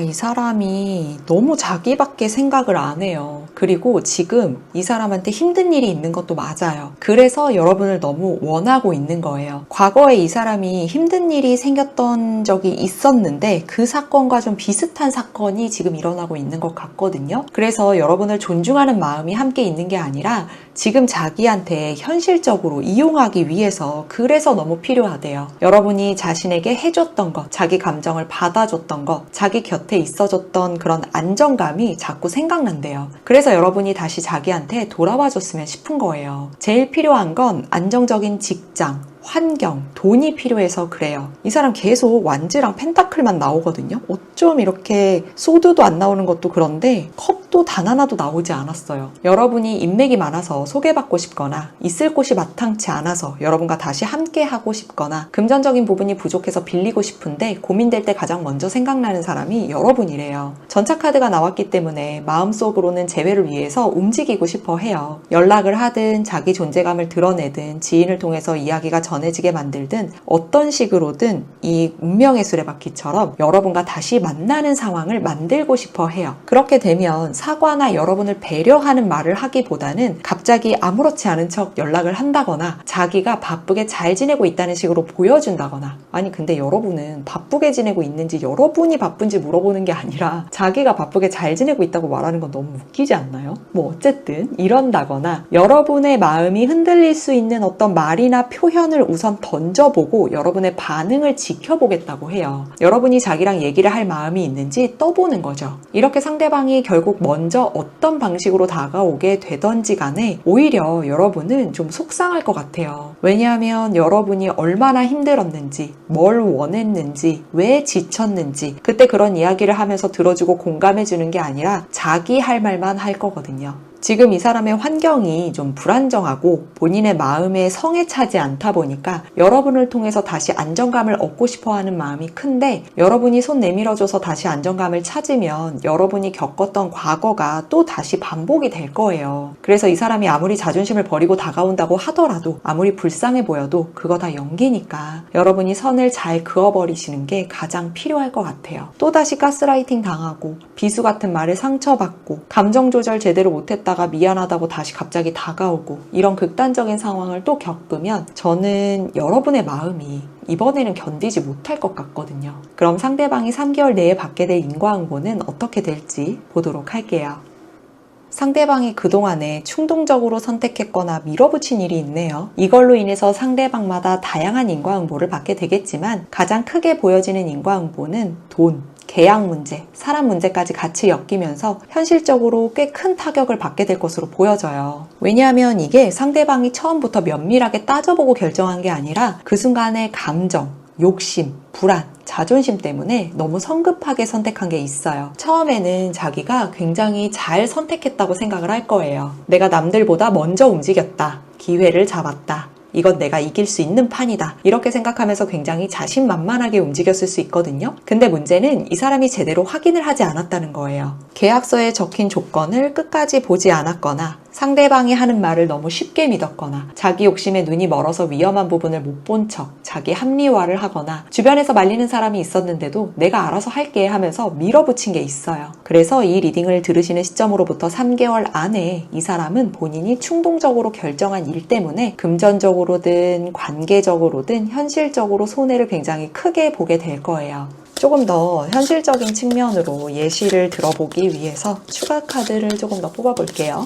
이 사람이 너무 자기밖에 생각을 안 해요. 그리고 지금 이 사람한테 힘든 일이 있는 것도 맞아요. 그래서 여러분을 너무 원하고 있는 거예요. 과거에 이 사람이 힘든 일이 생겼던 적이 있었는데 그 사건과 좀 비슷한 사건이 지금 일어나고 있는 것 같거든요. 그래서 여러분을 존중하는 마음이 함께 있는 게 아니라 지금 자기한테 현실적으로 이용하기 위해서 그래서 너무 필요하대요. 여러분이 자신에게 해줬던 것, 자기 감정을 받아줬던 것, 자기 곁에 있어줬던 그런 안정감이 자꾸 생각난대요. 그래서 여러분이 다시 자기한테 돌아와줬으면 싶은 거예요. 제일 필요한 건 안정적인 직장, 환경, 돈이 필요해서 그래요. 이 사람 계속 완즈랑 펜타클만 나오거든요. 어쩜 이렇게 소드도 안 나오는 것도 그런데 컵도 단 하나도 나오지 않았어요. 여러분이 인맥이 많아서 소개받고 싶거나 있을 곳이 마땅치 않아서 여러분과 다시 함께 하고 싶거나 금전적인 부분이 부족해서 빌리고 싶은데 고민될 때 가장 먼저 생각나는 사람이 여러분이래요. 전차카드가 나왔기 때문에 마음속으로는 재회를 위해서 움직이고 싶어 해요. 연락을 하든 자기 존재감을 드러내든 지인을 통해서 이야기가 전해지게 만들든 어떤 식으로든 이 운명의 수레바퀴처럼 여러분과 다시 만나는 상황을 만들고 싶어 해요. 그렇게 되면 사과나 여러분을 배려하는 말을 하기보다는 갑자기 아무렇지 않은 척 연락을 한다거나 자기가 바쁘게 잘 지내고 있다는 식으로 보여준다거나 아니 근데 여러분은 바쁘게 지내고 있는지 여러분이 바쁜지 물어보는 게 아니라 자기가 바쁘게 잘 지내고 있다고 말하는 건 너무 웃기지 않나요? 뭐 어쨌든 이런다거나 여러분의 마음이 흔들릴 수 있는 어떤 말이나 표현을 우선 던져보고 여러분의 반응을 지켜보겠다고 해요. 여러분이 자기랑 얘기를 할 마음이 있는지 떠보는 거죠. 이렇게 상대방이 결국 먼저 어떤 방식으로 다가오게 되던지 간에 오히려 여러분은 좀 속상할 것 같아요. 왜냐하면 여러분이 얼마나 힘들었는지, 뭘 원했는지, 왜 지쳤는지 그때 그런 이야기를 하면서 들어주고 공감해주는 게 아니라 자기 할 말만 할 거거든요. 지금 이 사람의 환경이 좀 불안정하고 본인의 마음에 성에 차지 않다 보니까 여러분을 통해서 다시 안정감을 얻고 싶어하는 마음이 큰데 여러분이 손 내밀어줘서 다시 안정감을 찾으면 여러분이 겪었던 과거가 또 다시 반복이 될 거예요. 그래서 이 사람이 아무리 자존심을 버리고 다가온다고 하더라도 아무리 불쌍해 보여도 그거 다 연기니까 여러분이 선을 잘 그어버리시는 게 가장 필요할 것 같아요. 또다시 가스라이팅 당하고 비수 같은 말에 상처받고 감정 조절 제대로 못했다 미안하다고 다시 갑자기 다가오고 이런 극단적인 상황을 또 겪으면 저는 여러분의 마음이 이번에는 견디지 못할 것 같거든요. 그럼 상대방이 3개월 내에 받게 될 인과응보는 어떻게 될지 보도록 할게요. 상대방이 그동안에 충동적으로 선택했거나 밀어붙인 일이 있네요. 이걸로 인해서 상대방마다 다양한 인과응보를 받게 되겠지만 가장 크게 보여지는 인과응보는 돈, 계약 문제, 사람 문제까지 같이 엮이면서 현실적으로 꽤 큰 타격을 받게 될 것으로 보여져요. 왜냐하면 이게 상대방이 처음부터 면밀하게 따져보고 결정한 게 아니라 그 순간의 감정, 욕심, 불안, 자존심 때문에 너무 성급하게 선택한 게 있어요. 처음에는 자기가 굉장히 잘 선택했다고 생각을 할 거예요. 내가 남들보다 먼저 움직였다. 기회를 잡았다. 이건 내가 이길 수 있는 판이다. 이렇게 생각하면서 굉장히 자신만만하게 움직였을 수 있거든요. 근데 문제는 이 사람이 제대로 확인을 하지 않았다는 거예요. 계약서에 적힌 조건을 끝까지 보지 않았거나 상대방이 하는 말을 너무 쉽게 믿었거나 자기 욕심에 눈이 멀어서 위험한 부분을 못 본 척 자기 합리화를 하거나 주변에서 말리는 사람이 있었는데도 내가 알아서 할게 하면서 밀어붙인 게 있어요. 그래서 이 리딩을 들으시는 시점으로부터 3개월 안에 이 사람은 본인이 충동적으로 결정한 일 때문에 금전적으로든 관계적으로든 현실적으로 손해를 굉장히 크게 보게 될 거예요. 조금 더 현실적인 측면으로 예시를 들어보기 위해서 추가 카드를 조금 더 뽑아볼게요.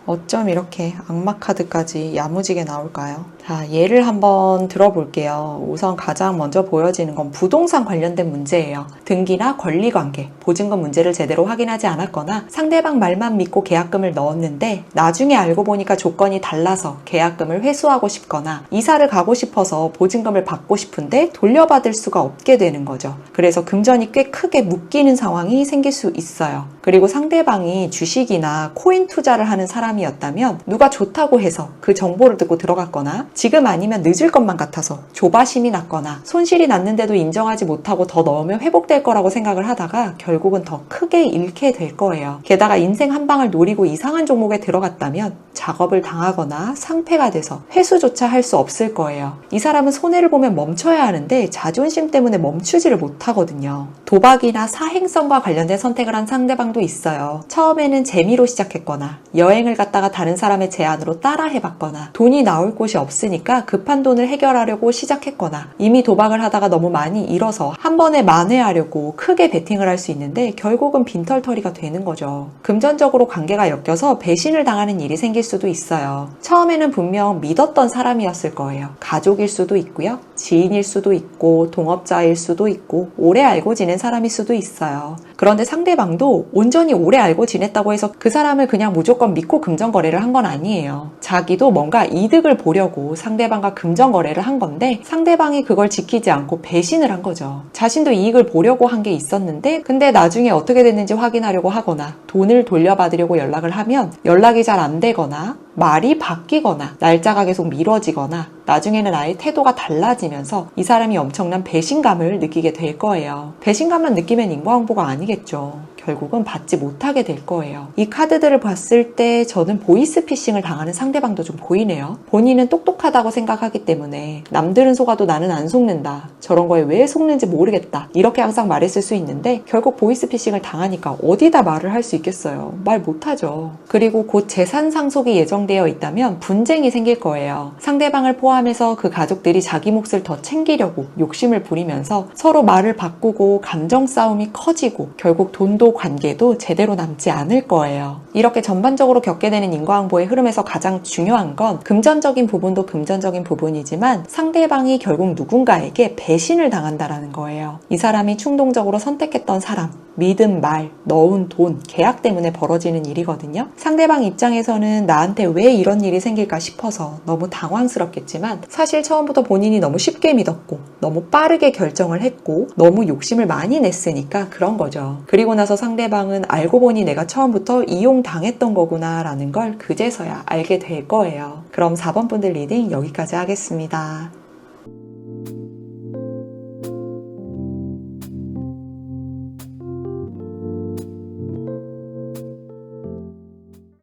어쩜 이렇게 악마 카드까지 야무지게 나올까요? 자, 예를 한번 들어볼게요. 우선 가장 먼저 보여지는 건 부동산 관련된 문제예요. 등기나 권리관계, 보증금 문제를 제대로 확인하지 않았거나 상대방 말만 믿고 계약금을 넣었는데 나중에 알고 보니까 조건이 달라서 계약금을 회수하고 싶거나 이사를 가고 싶어서 보증금을 받고 싶은데 돌려받을 수가 없게 되는 거죠. 그래서 금전이 꽤 크게 묶이는 상황이 생길 수 있어요. 그리고 상대방이 주식이나 코인 투자를 하는 사람이 사람이었다면 누가 좋다고 해서 그 정보를 듣고 들어갔거나 지금 아니면 늦을 것만 같아서 조바심이 났거나 손실이 났는데도 인정하지 못하고 더 넣으면 회복될 거라고 생각을 하다가 결국은 더 크게 잃게 될 거예요. 게다가 인생 한 방을 노리고 이상한 종목에 들어갔다면 작업을 당하거나 상폐가 돼서 회수조차 할 수 없을 거예요. 이 사람은 손해를 보면 멈춰야 하는데 자존심 때문에 멈추지를 못하거든요. 도박이나 사행성과 관련된 선택을 한 상대방도 있어요. 처음에는 재미로 시작했거나 여행을 갔다가 다른 사람의 제안으로 따라 해봤거나 돈이 나올 곳이 없으니까 급한 돈을 해결하려고 시작했거나 이미 도박을 하다가 너무 많이 잃어서 한 번에 만회하려고 크게 베팅을 할 수 있는데 결국은 빈털터리가 되는 거죠. 금전적으로 관계가 엮여서 배신을 당하는 일이 생길 수도 있어요. 처음에는 분명 믿었던 사람이었을 거예요. 가족일 수도 있고요. 지인일 수도 있고 동업자일 수도 있고 오래 알고 지낸 사람일 수도 있어요. 그런데 상대방도 온전히 오래 알고 지냈다고 해서 그 사람을 그냥 무조건 믿고 금전거래를 한 건 아니에요. 자기도 뭔가 이득을 보려고 상대방과 금전거래를 한 건데 상대방이 그걸 지키지 않고 배신을 한 거죠. 자신도 이익을 보려고 한 게 있었는데 근데 나중에 어떻게 됐는지 확인하려고 하거나 돈을 돌려받으려고 연락을 하면 연락이 잘 안 되거나 말이 바뀌거나 날짜가 계속 미뤄지거나 나중에는 아예 태도가 달라지면서 이 사람이 엄청난 배신감을 느끼게 될 거예요. 배신감만 느끼면 인과응보가 아니겠죠. 결국은 받지 못하게 될 거예요. 이 카드들을 봤을 때 저는 보이스피싱을 당하는 상대방도 좀 보이네요. 본인은 똑똑하다고 생각하기 때문에 남들은 속아도 나는 안 속는다. 저런 거에 왜 속는지 모르겠다. 이렇게 항상 말했을 수 있는데 결국 보이스피싱을 당하니까 어디다 말을 할 수 있겠어요. 말 못하죠. 그리고 곧 재산 상속이 예정되어 있다면 분쟁이 생길 거예요. 상대방을 포함해서 그 가족들이 자기 몫을 더 챙기려고 욕심을 부리면서 서로 말을 바꾸고 감정 싸움이 커지고 결국 돈도 관계도 제대로 남지 않을 거예요. 이렇게 전반적으로 겪게 되는 인과응보의 흐름에서 가장 중요한 건 금전적인 부분도 금전적인 부분이지만 상대방이 결국 누군가에게 배신을 당한다라는 거예요. 이 사람이 충동적으로 선택했던 사람, 믿은 말, 넣은 돈, 계약 때문에 벌어지는 일이거든요. 상대방 입장에서는 나한테 왜 이런 일이 생길까 싶어서 너무 당황스럽겠지만 사실 처음부터 본인이 너무 쉽게 믿었고 너무 빠르게 결정을 했고 너무 욕심을 많이 냈으니까 그런 거죠. 그리고 나서 상대방은 알고 보니 내가 처음부터 이용당했던 거구나 라는 걸 그제서야 알게 될 거예요. 그럼 4번 분들 리딩 여기까지 하겠습니다.